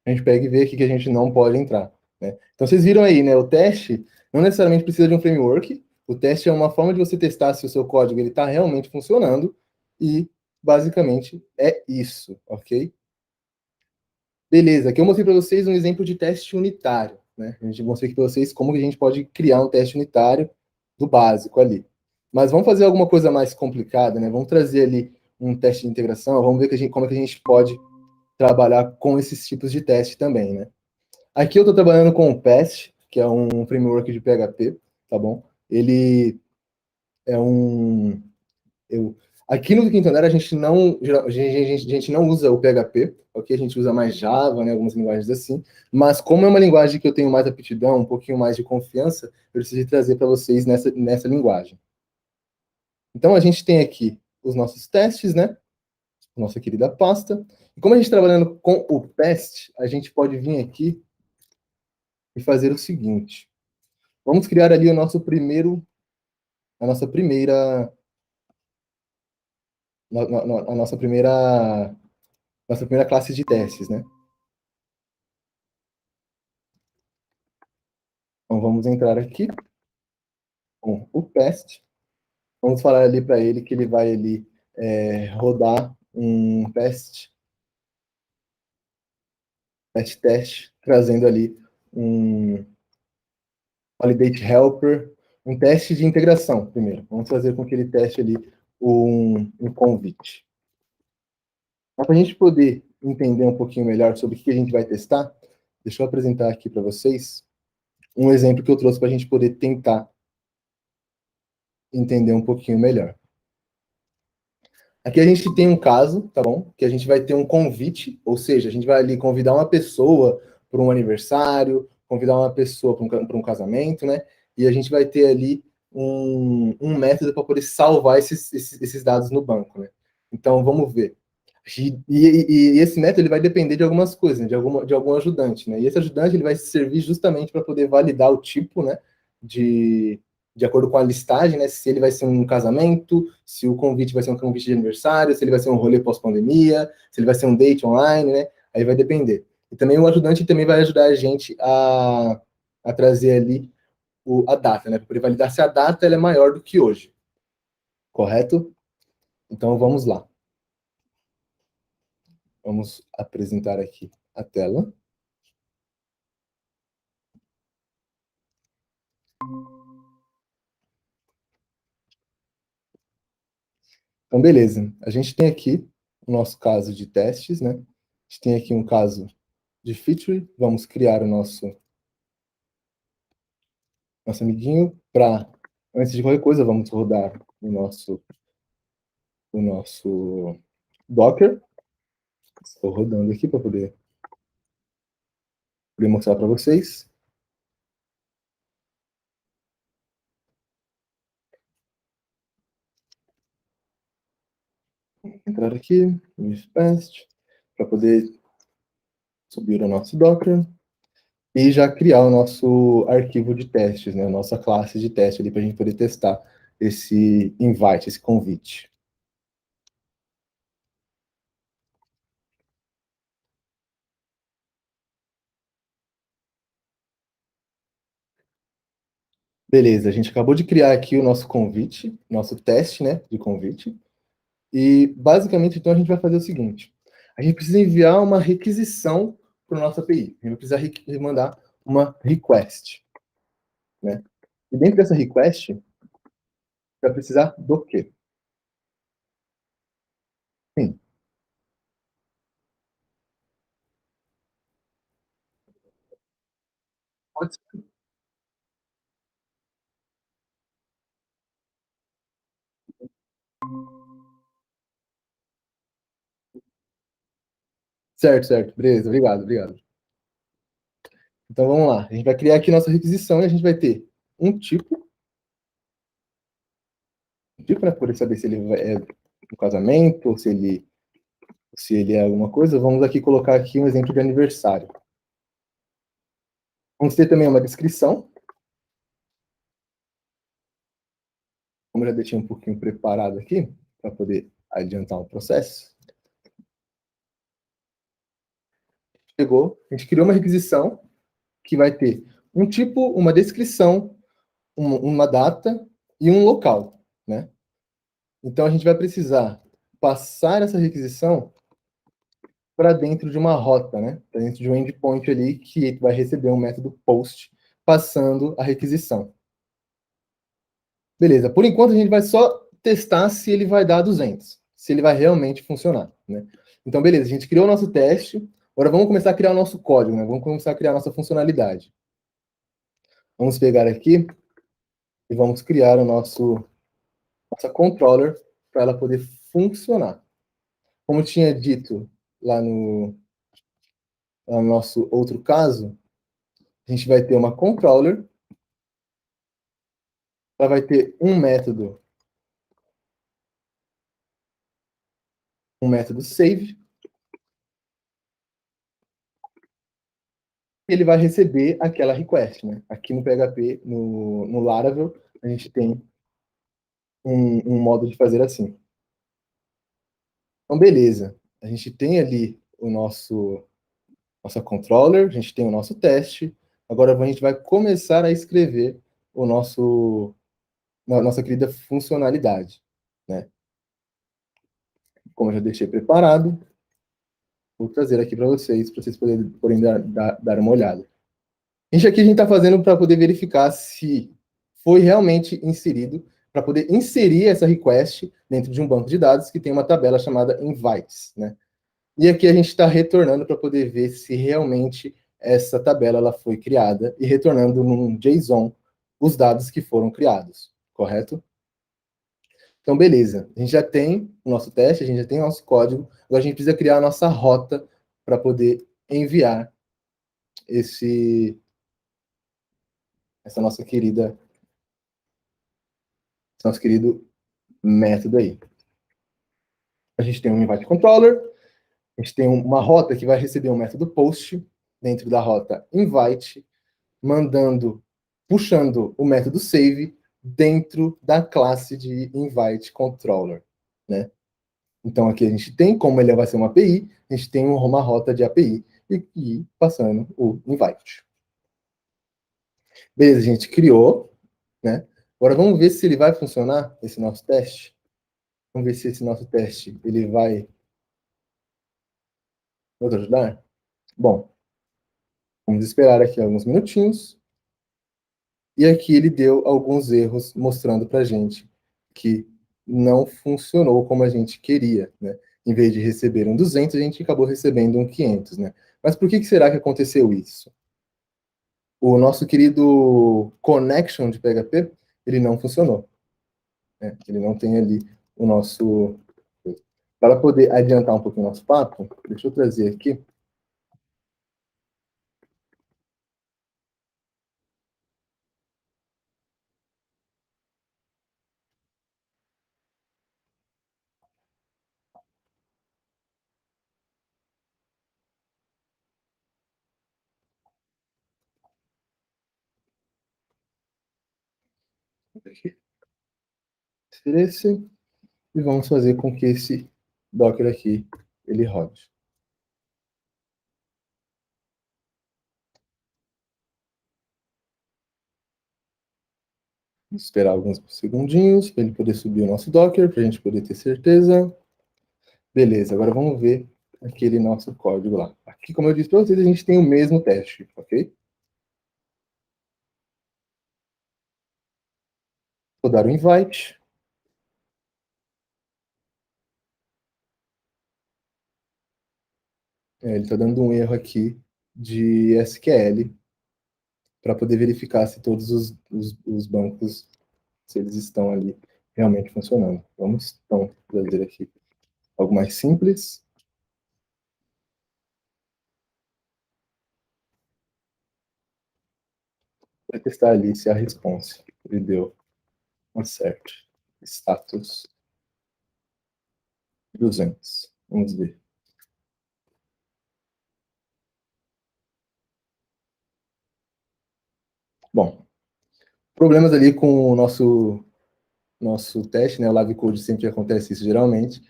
a gente pega e vê aqui que a gente não pode entrar, né? Então, vocês viram aí, né? O teste não necessariamente precisa de um framework. O teste é uma forma de você testar se o seu código está realmente funcionando. E, basicamente, é isso, ok? Beleza, aqui eu mostrei para vocês um exemplo de teste unitário, né? A gente vai mostrar aqui para vocês como que a gente pode criar um teste unitário do básico ali. Mas vamos fazer alguma coisa mais complicada, né? Vamos trazer ali um teste de integração, vamos ver como é que a gente pode trabalhar com esses tipos de teste também, né? Aqui eu estou trabalhando com o PEST, que é um framework de PHP, tá bom? Ele é um... aqui no Quintonera a gente não usa o PHP, ok? A gente usa mais Java, né? Algumas linguagens assim. Mas como é uma linguagem que eu tenho mais aptidão, um pouquinho mais de confiança, eu preciso trazer para vocês nessa linguagem. Então a gente tem aqui os nossos testes, né? Nossa querida pasta. E como a gente está trabalhando com o PEST, a gente pode vir aqui e fazer o seguinte. Vamos criar ali o nosso primeiro, a nossa primeira, a nossa primeira classe de testes, né? Então vamos entrar aqui com o PEST. Vamos falar ali para ele que ele vai ali rodar um PEST teste, trazendo ali um validate helper, um teste de integração primeiro. Vamos fazer com que ele teste ali um convite. Para a gente poder entender um pouquinho melhor sobre o que a gente vai testar, deixa eu apresentar aqui para vocês um exemplo que eu trouxe para a gente poder tentar entender um pouquinho melhor. Aqui a gente tem um caso, tá bom? Que a gente vai ter um convite, ou seja, a gente vai ali convidar uma pessoa para um aniversário, convidar uma pessoa para um casamento, né? E a gente vai ter ali um método para poder salvar esses dados no banco, né? Então, vamos ver. E esse método ele vai depender de algumas coisas, né? de algum ajudante, né? E esse ajudante ele vai servir justamente para poder validar o tipo, né? De acordo com a listagem, né? Se ele vai ser um casamento, se o convite vai ser um convite de aniversário, se ele vai ser um rolê pós-pandemia, se ele vai ser um date online, né? Aí vai depender. E também o ajudante também vai ajudar a gente a trazer ali a data, né? Para poder validar se a data ela é maior do que hoje. Correto? Então vamos lá. Vamos apresentar aqui a tela. Então, beleza. A gente tem aqui o nosso caso de testes, né? A gente tem aqui um caso de feature. Vamos criar o nosso amiguinho para, antes de qualquer coisa, vamos rodar o nosso Docker. Estou rodando aqui para poder mostrar para vocês. Entrar aqui no Fast para poder subir o nosso Docker e já criar o nosso arquivo de testes, né? A nossa classe de teste ali para a gente poder testar esse invite, esse convite. Beleza, a gente acabou de criar aqui o nosso convite, nosso teste, né, de convite. E, basicamente, então, a gente vai fazer o seguinte. A gente precisa enviar uma requisição para o nosso API. A gente vai precisar mandar uma request. Né? E dentro dessa request, vai precisar do quê? Sim. Pode ser. Certo, certo. Beleza, obrigado, obrigado. Então, vamos lá. A gente vai criar aqui nossa requisição e a gente vai ter um tipo, né, para poder saber se ele é um casamento, ou se ele é alguma coisa. Vamos aqui colocar aqui um exemplo de aniversário. Vamos ter também uma descrição. Como eu já deixei um pouquinho preparado aqui, para poder adiantar o processo. Chegou, a gente criou uma requisição que vai ter um tipo, uma descrição, uma data e um local, né? Então, a gente vai precisar passar essa requisição para dentro de uma rota, né? Para dentro de um endpoint ali que vai receber um método post passando a requisição. Beleza, por enquanto a gente vai só testar se ele vai dar 200, se ele vai realmente funcionar, né? Então, beleza, a gente criou o nosso teste, agora vamos começar a criar o nosso código, né? Vamos começar a criar a nossa funcionalidade. Vamos pegar aqui e vamos criar o nossa controller para ela poder funcionar. Como eu tinha dito lá no nosso outro caso, a gente vai ter uma controller, ela vai ter um método save, e ele vai receber aquela request, né? Aqui no PHP, no Laravel, a gente tem um modo de fazer assim. Então, beleza. A gente tem ali nossa controller, a gente tem o nosso teste. Agora a gente vai começar a escrever nossa querida funcionalidade, né? Como eu já deixei preparado, vou trazer aqui para vocês poderem dar uma olhada. Isso aqui a gente está fazendo para poder verificar se foi realmente inserido, para poder inserir essa request dentro de um banco de dados que tem uma tabela chamada invites, né? E aqui a gente está retornando para poder ver se realmente essa tabela ela foi criada e retornando num JSON os dados que foram criados, correto? Então, beleza. A gente já tem o nosso teste, a gente já tem o nosso código, agora a gente precisa criar a nossa rota para poder enviar essa nosso querido método aí. A gente tem um invite controller, a gente tem uma rota que vai receber um método post dentro da rota invite, puxando o método save dentro da classe de invite controller, né? Então aqui a gente tem, como ele vai ser uma API, a gente tem uma rota de API e passando o invite. Beleza, a gente criou, né? Agora vamos ver se ele vai funcionar, esse nosso teste. Vamos ver se esse nosso teste ele vai nos ajudar. Bom, vamos esperar aqui alguns minutinhos. E aqui ele deu alguns erros mostrando para a gente que não funcionou como a gente queria, né? Em vez de receber um 200, a gente acabou recebendo um 500, né? Mas por que será que aconteceu isso? O nosso querido connection de PHP, ele não funcionou, né? Ele não tem ali o nosso... Para poder adiantar um pouquinho o nosso papo, deixa eu trazer aqui. Esse, e vamos fazer com que esse Docker aqui, ele rode. Vamos esperar alguns segundinhos para ele poder subir o nosso Docker, para a gente poder ter certeza. Beleza, agora vamos ver aquele nosso código lá. Aqui, como eu disse para vocês, a gente tem o mesmo teste, ok? Vou dar o invite. Ele está dando um erro aqui de SQL para poder verificar se todos os bancos, se eles estão ali realmente funcionando. Vamos, então, fazer aqui algo mais simples. Para testar ali se a response ele deu um certo. Status 200. Vamos ver. Bom, problemas ali com o nosso teste, né? O live code sempre acontece isso geralmente.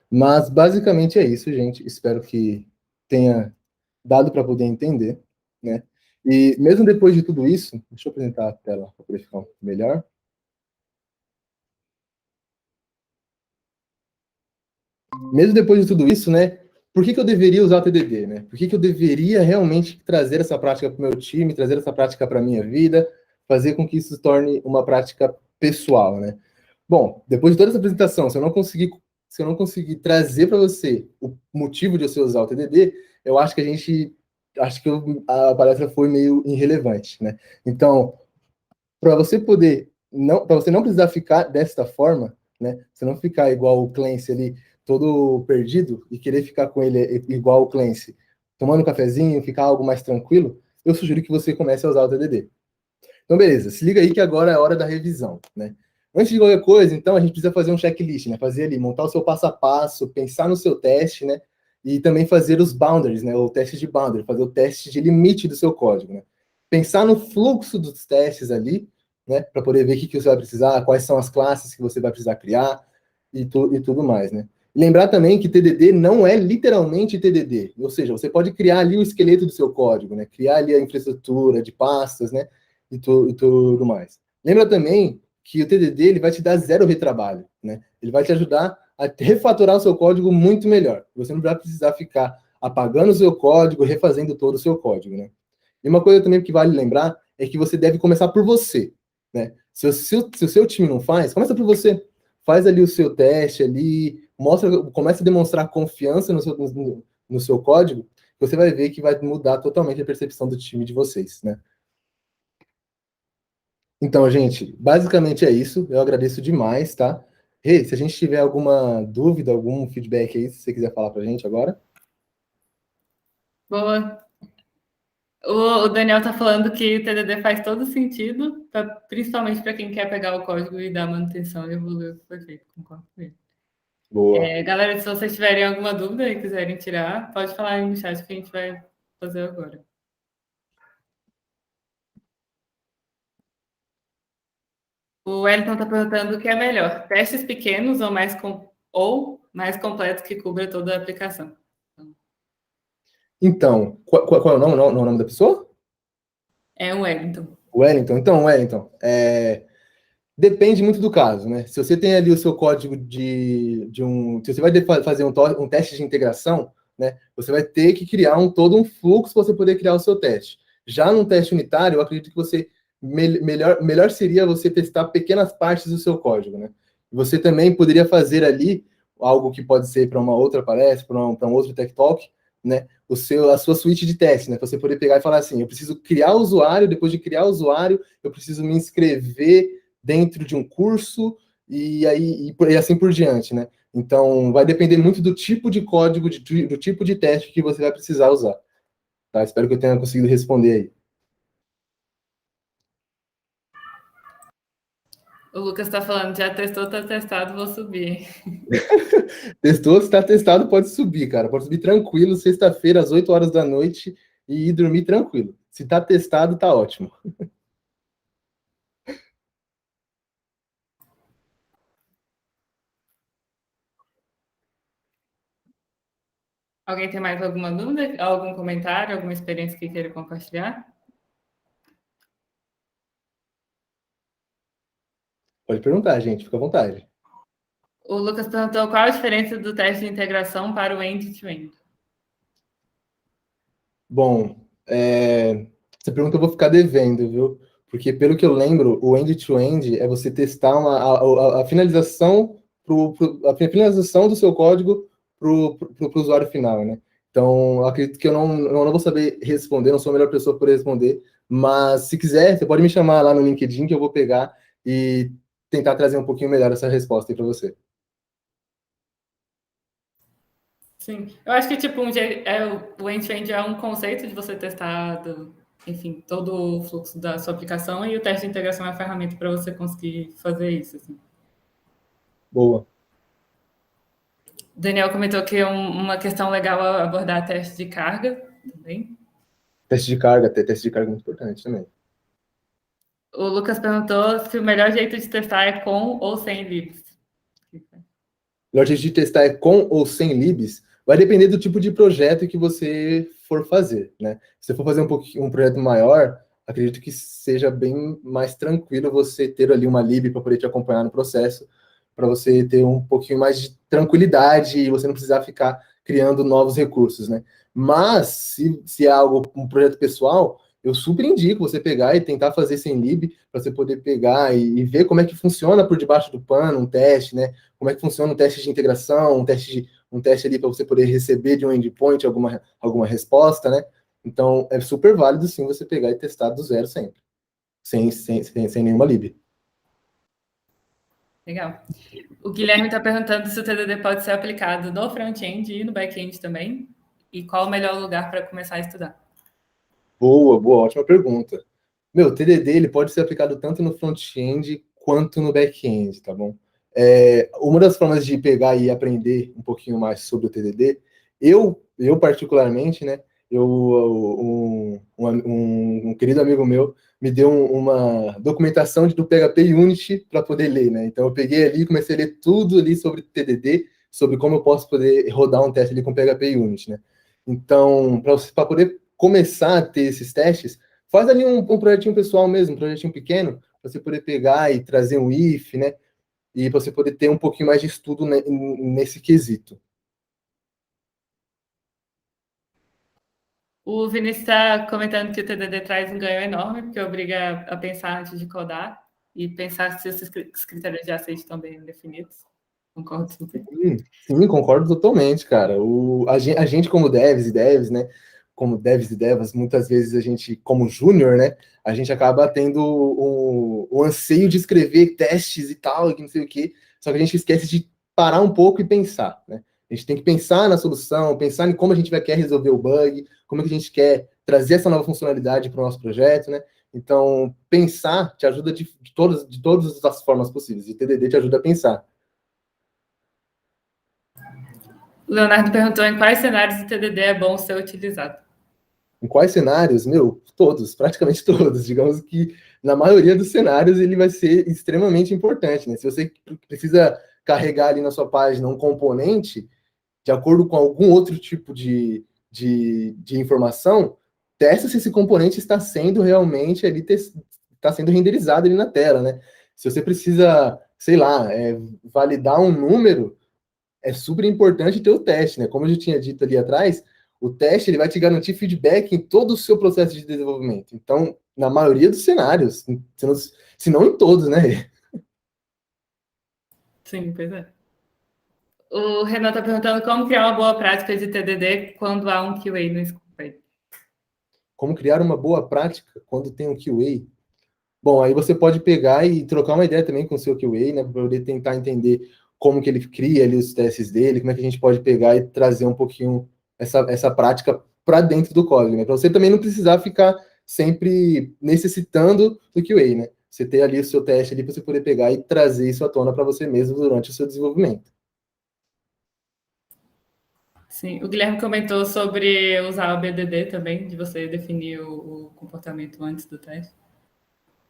Mas basicamente é isso, gente. Espero que tenha dado para poder entender, né? E mesmo depois de tudo isso, deixa eu apresentar a tela para poder ficar melhor. Mesmo depois de tudo isso, né? por que eu deveria usar o TDD, né? Por que eu deveria realmente trazer essa prática para o meu time, trazer essa prática para a minha vida, fazer com que isso se torne uma prática pessoal, né? Bom, depois de toda essa apresentação, se eu não conseguir trazer para você o motivo de você usar o TDD, eu acho que a palestra foi meio irrelevante, né? Então, para você para você não precisar ficar desta forma, né? Você não ficar igual o Clancy ali, todo perdido e querer ficar com ele igual o Clancy, tomando um cafezinho, ficar algo mais tranquilo, eu sugiro que você comece a usar o TDD. Então, beleza, se liga aí que agora é a hora da revisão, né? Antes de qualquer coisa, então, a gente precisa fazer um checklist, né? Fazer ali, montar o seu passo a passo, pensar no seu teste, né? E também fazer os boundaries, né? O teste de boundary, fazer o teste de limite do seu código, né? Pensar no fluxo dos testes ali, né? Para poder ver o que você vai precisar, quais são as classes que você vai precisar criar e tudo mais, né? Lembrar também que TDD não é literalmente TDD, ou seja, você pode criar ali o esqueleto do seu código, né? Criar ali a infraestrutura de pastas, né? E tudo mais. Lembra também que o TDD ele vai te dar zero retrabalho, né? Ele vai te ajudar a refatorar o seu código muito melhor. Você não vai precisar ficar apagando o seu código, refazendo todo o seu código, né? E uma coisa também que vale lembrar é que você deve começar por você, né? Se o seu time não faz, começa por você. Faz ali o seu teste ali, começa a demonstrar confiança no seu código, você vai ver que vai mudar totalmente a percepção do time de vocês, né? Então, gente, basicamente é isso. Eu agradeço demais, tá? Rê, se a gente tiver alguma dúvida, algum feedback aí, se você quiser falar pra gente agora. Boa. O Daniel tá falando que o TDD faz todo sentido, principalmente para quem quer pegar o código e dar manutenção e evoluir o que foi feito. Concordo com ele. Boa. Galera, se vocês tiverem alguma dúvida e quiserem tirar, pode falar aí no chat que a gente vai fazer agora. O Wellington está perguntando o que é melhor, testes pequenos ou mais completos que cubra toda a aplicação. Então, qual é o nome da pessoa? É o Wellington. Wellington. Então, Wellington, depende muito do caso, né? Se você tem ali o seu código se você vai fazer um teste de integração, né? Você vai ter que criar todo um fluxo para você poder criar o seu teste. Já num teste unitário, eu acredito que você melhor seria você testar pequenas partes do seu código, né? Você também poderia fazer ali algo que pode ser para uma outra palestra, para um outro Tech Talk, né? A sua suíte de teste, né? Pra você poder pegar e falar assim, eu preciso criar o usuário, depois de criar o usuário, eu preciso me inscrever dentro de um curso e assim por diante, né? Então, vai depender muito do tipo de código, do tipo de teste que você vai precisar usar. Tá? Espero que eu tenha conseguido responder aí. O Lucas está falando, já testou, tá testado, vou subir. Testou, se está testado, pode subir, cara. Pode subir tranquilo, sexta-feira, às 8 horas da noite, e ir dormir tranquilo. Se está testado, tá ótimo. Alguém tem mais alguma dúvida? Algum comentário, alguma experiência que queira compartilhar? Pode perguntar, gente, fica à vontade. O Lucas perguntou qual a diferença do teste de integração para o end-to-end. Bom, essa pergunta eu vou ficar devendo, viu? Porque, pelo que eu lembro, o end-to-end é você testar a finalização a finalização do seu código para o usuário final, né? Então, eu acredito que eu não vou saber responder, não sou a melhor pessoa por responder, mas se quiser, você pode me chamar lá no LinkedIn que eu vou pegar e tentar trazer um pouquinho melhor essa resposta aí para você. Sim, eu acho que tipo o end-to-end é um conceito de você testar, enfim, todo o fluxo da sua aplicação e o teste de integração é a ferramenta para você conseguir fazer isso. Assim. Boa. O Daniel comentou que é uma questão legal abordar teste de carga também. Teste de carga é muito importante também. O Lucas perguntou se o melhor jeito de testar é com ou sem libs. O melhor jeito de testar é com ou sem libs. Vai depender do tipo de projeto que você for fazer, né? Se você for fazer um projeto maior, acredito que seja bem mais tranquilo você ter ali uma lib para poder te acompanhar no processo, para você ter um pouquinho mais de tranquilidade e você não precisar ficar criando novos recursos, né? Mas, se é algo, um projeto pessoal, eu super indico você pegar e tentar fazer sem lib, para você poder pegar e ver como é que funciona por debaixo do pano um teste, né? Como é que funciona um teste de integração, um teste ali para você poder receber de um endpoint alguma resposta, né? Então, é super válido, sim, você pegar e testar do zero sempre, sem nenhuma lib. Legal. O Guilherme está perguntando se o TDD pode ser aplicado no front-end e no back-end também, e qual o melhor lugar para começar a estudar. Boa, ótima pergunta. Meu, o TDD ele pode ser aplicado tanto no front-end quanto no back-end, tá bom? Uma das formas de pegar e aprender um pouquinho mais sobre o TDD, eu particularmente, né, um querido amigo meu me deu uma documentação do PHP Unity para poder ler, né? Então eu peguei ali e comecei a ler tudo ali sobre TDD, sobre como eu posso poder rodar um teste ali com PHP Unity, né? Então, para poder começar a ter esses testes, faz ali um projetinho pessoal mesmo, um projetinho pequeno, para você poder pegar e trazer um if, né? E para você poder ter um pouquinho mais de estudo nesse quesito. O Vinícius está comentando que o TDD traz um ganho enorme, porque obriga a pensar antes de codar e pensar se os critérios de aceite estão bem definidos. Concordo super. Sim, concordo totalmente, cara. A gente como devs, né? Como devs e devas, muitas vezes a gente, como júnior, né? A gente acaba tendo o anseio de escrever testes e tal, e não sei o quê. Só que a gente esquece de parar um pouco e pensar, né? A gente tem que pensar na solução, pensar em como a gente quer resolver o bug, como é que a gente quer trazer essa nova funcionalidade para o nosso projeto, né? Então, pensar te ajuda de todas as formas possíveis. E o TDD te ajuda a pensar. O Leonardo perguntou em quais cenários o TDD é bom ser utilizado. Em quais cenários? Meu, todos, praticamente todos. Digamos que na maioria dos cenários ele vai ser extremamente importante, né? Se você precisa carregar ali na sua página um componente, de acordo com algum outro tipo de informação, testa se esse componente está sendo realmente ali, está sendo renderizado ali na tela, né? Se você precisa, sei lá, validar um número, é super importante ter o teste, né? Como eu já tinha dito ali atrás, o teste ele vai te garantir feedback em todo o seu processo de desenvolvimento. Então, na maioria dos cenários, se não em todos, né? Sim, pois é. O Renan está perguntando como criar uma boa prática de TDD quando há um QA no scope. Como criar uma boa prática quando tem um QA? Bom, aí você pode pegar e trocar uma ideia também com o seu QA, né? Para poder tentar entender como que ele cria ali os testes dele, como é que a gente pode pegar e trazer um pouquinho essa prática para dentro do código, né? Para você também não precisar ficar sempre necessitando do QA, né? Você ter ali o seu teste ali para você poder pegar e trazer isso à tona para você mesmo durante o seu desenvolvimento. Sim, o Guilherme comentou sobre usar o BDD também, de você definir o comportamento antes do teste.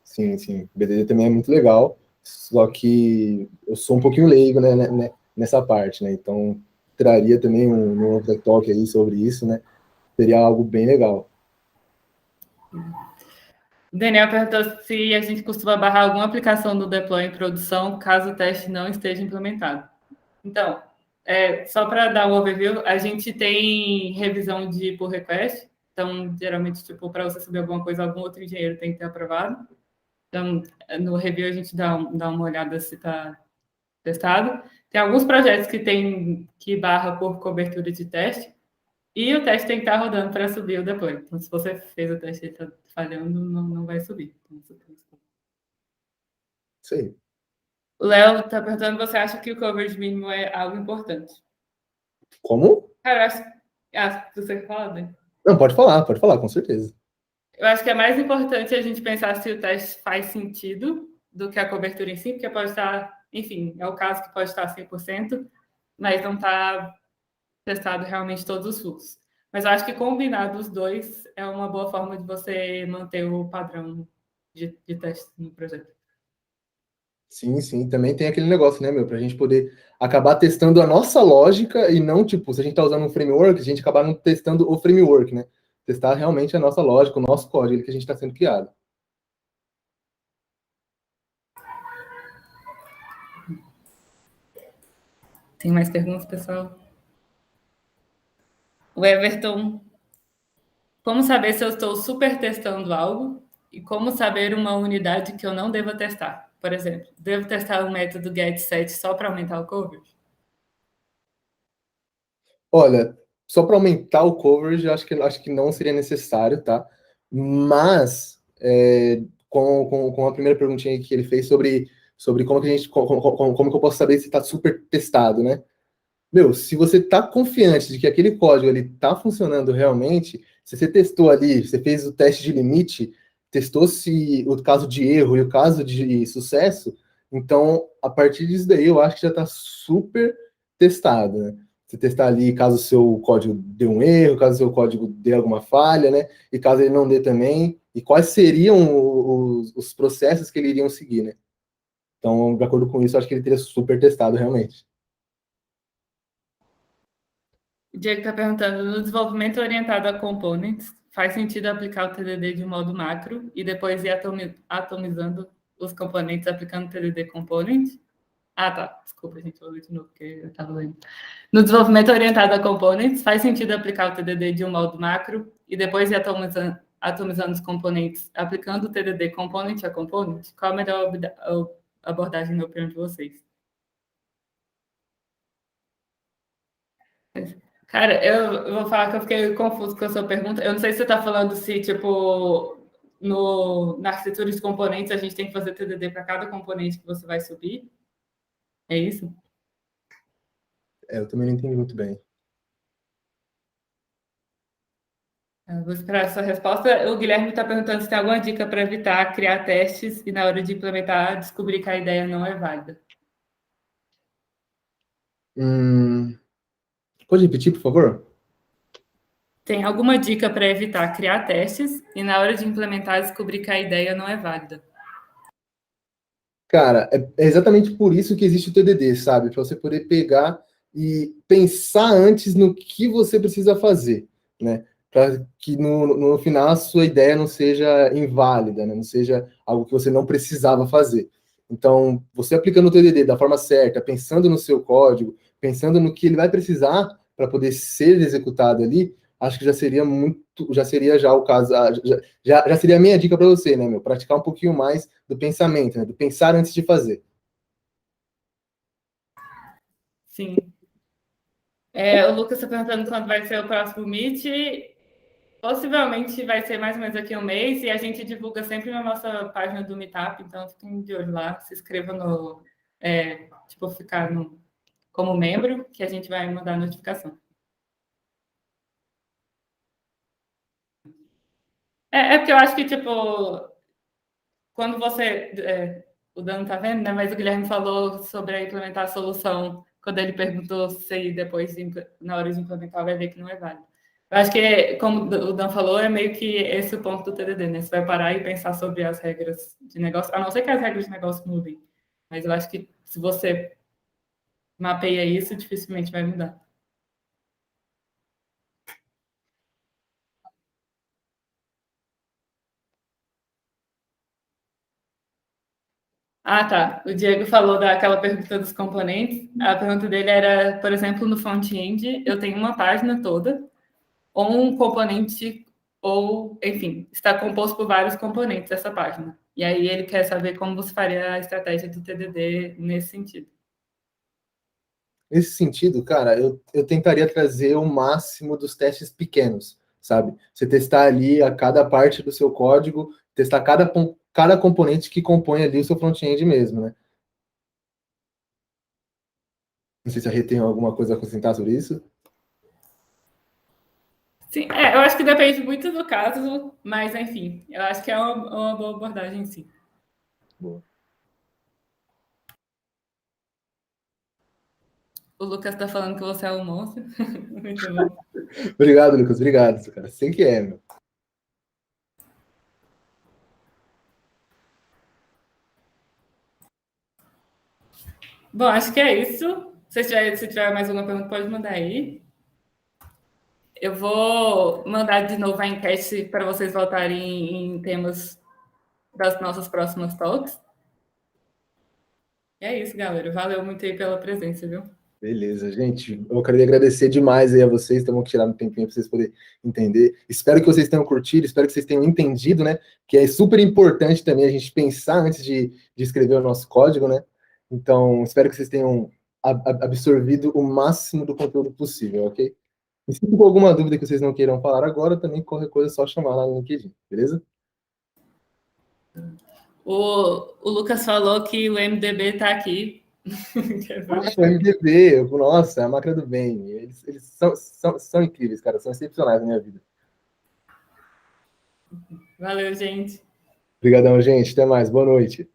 Sim, sim. O BDD também é muito legal, só que eu sou um pouquinho leigo, nessa parte, né? Então, traria também um outro talk aí sobre isso, né? Seria algo bem legal. O Daniel perguntou se a gente costuma barrar alguma aplicação do deploy em produção caso o teste não esteja implementado. Então, só para dar um overview, a gente tem revisão de pull request. Então, geralmente, tipo, para você subir alguma coisa, algum outro engenheiro tem que ter aprovado. Então, no review, a gente dá uma olhada se está testado. Tem alguns projetos que barra por cobertura de teste. E o teste tem que estar rodando para subir o deploy. Então, se você fez o teste e está falhando, não vai subir. Isso aí. O Léo está perguntando: você acha que o coverage mínimo é algo importante? Como? Cara, eu acho. Você fala, né? Não, pode falar, com certeza. Eu acho que é mais importante a gente pensar se o teste faz sentido do que a cobertura em si, porque pode estar, enfim, é o caso que pode estar 100%, mas não está testado realmente todos os fluxos. Mas eu acho que combinar dos dois é uma boa forma de você manter o padrão de teste no projeto. Sim, sim. Também tem aquele negócio, né, meu? Para a gente poder acabar testando a nossa lógica e não, tipo, se a gente está usando um framework, a gente acabar não testando o framework, né? Testar realmente a nossa lógica, o nosso código que a gente está sendo criado. Tem mais perguntas, pessoal? O Everton, como saber se eu estou super testando algo e como saber uma unidade que eu não devo testar? Por exemplo, devo testar o método getSet só para aumentar o coverage? Olha, só para aumentar o coverage, acho que não seria necessário, tá? Mas, com a primeira perguntinha que ele fez sobre como que a gente, como que eu posso saber se está super testado, né? Meu, se você está confiante de que aquele código ele está funcionando realmente, se você testou ali, você fez o teste de limite, testou se o caso de erro e o caso de sucesso, então a partir disso daí eu acho que já está super testado, né? Você testar ali caso o seu código dê um erro, caso o seu código dê alguma falha, né? E caso ele não dê também, e quais seriam os processos que ele iriam seguir, né? Então, de acordo com isso, eu acho que ele teria super testado realmente. O Diego está perguntando, no desenvolvimento orientado a components, faz sentido aplicar o TDD de modo macro e depois ir atomizando os componentes aplicando o TDD component? Ah, tá. Desculpa, gente, vou ler de novo, porque eu estava lendo. No desenvolvimento orientado a components, faz sentido aplicar o TDD de um modo macro e depois ir atomizando os componentes aplicando o TDD component a component? Qual a melhor abordagem na opinião de vocês? Cara, eu vou falar que eu fiquei confuso com a sua pergunta. Eu não sei se você está falando se, tipo, na arquitetura de componentes a gente tem que fazer TDD para cada componente que você vai subir. É isso? Eu também não entendi muito bem. Eu vou esperar essa resposta. O Guilherme está perguntando se tem alguma dica para evitar criar testes e, na hora de implementar, descobrir que a ideia não é válida. Pode repetir, por favor? Tem alguma dica para evitar criar testes e, na hora de implementar, descobrir que a ideia não é válida? Cara, é exatamente por isso que existe o TDD, sabe? Para você poder pegar e pensar antes no que você precisa fazer, né? Para que no final a sua ideia não seja inválida, né? Não seja algo que você não precisava fazer. Então, você aplicando o TDD da forma certa, pensando no seu código, pensando no que ele vai precisar para poder ser executado ali, acho que já seria já o caso, já seria a minha dica para você, né, meu? Praticar um pouquinho mais do pensamento, né? Do pensar antes de fazer. Sim. O Lucas está perguntando quando vai ser o próximo Meet. Possivelmente vai ser mais ou menos aqui um mês e a gente divulga sempre na nossa página do Meetup, então fiquem de olho lá, se inscreva no, ficar como membro, que a gente vai mandar a notificação. Porque eu acho que, tipo, quando você... o Dan tá vendo, né? Mas o Guilherme falou sobre implementar a solução, quando ele perguntou se depois, na hora de implementar, vai ver que não é válido. Eu acho que, como o Dan falou, é meio que esse o ponto do TDD, né? Você vai parar e pensar sobre as regras de negócio, a não ser que as regras de negócio mudem. Mas eu acho que se você mapeia isso, dificilmente vai mudar. Ah, tá. O Diego falou daquela pergunta dos componentes. A pergunta dele era, por exemplo, no front-end, eu tenho uma página toda, ou um componente, ou, enfim, está composto por vários componentes essa página. E aí ele quer saber como você faria a estratégia do TDD nesse sentido. Nesse sentido, cara, eu tentaria trazer o máximo dos testes pequenos, sabe? Você testar ali a cada parte do seu código, testar cada componente que compõe ali o seu front-end mesmo, né? Não sei se a Rê tem alguma coisa a acrescentar sobre isso. Sim, eu acho que depende muito do caso, mas, enfim, eu acho que é uma boa abordagem, sim. Boa. O Lucas está falando que você é um monstro. Muito bom. Obrigado, Lucas. Obrigado, cara. Sei que é, meu. Bom, acho que é isso. Se tiver mais alguma pergunta, pode mandar aí. Eu vou mandar de novo a enquete para vocês votarem em temas das nossas próximas talks. E é isso, galera. Valeu muito aí pela presença, viu? Beleza, gente. Eu queria agradecer demais aí a vocês, estamos tirando um tempinho para vocês poderem entender. Espero que vocês tenham curtido, espero que vocês tenham entendido, né? Que é super importante também a gente pensar antes de escrever o nosso código, né? Então, espero que vocês tenham absorvido o máximo do conteúdo possível, ok? E se for alguma dúvida que vocês não queiram falar agora, também qualquer coisa é só chamar lá no LinkedIn, beleza? O Lucas falou que o MDB está aqui. O MDB, nossa, é a máquina do bem. Eles são incríveis, cara, são excepcionais na minha vida. Valeu, gente. Obrigadão, gente. Até mais. Boa noite.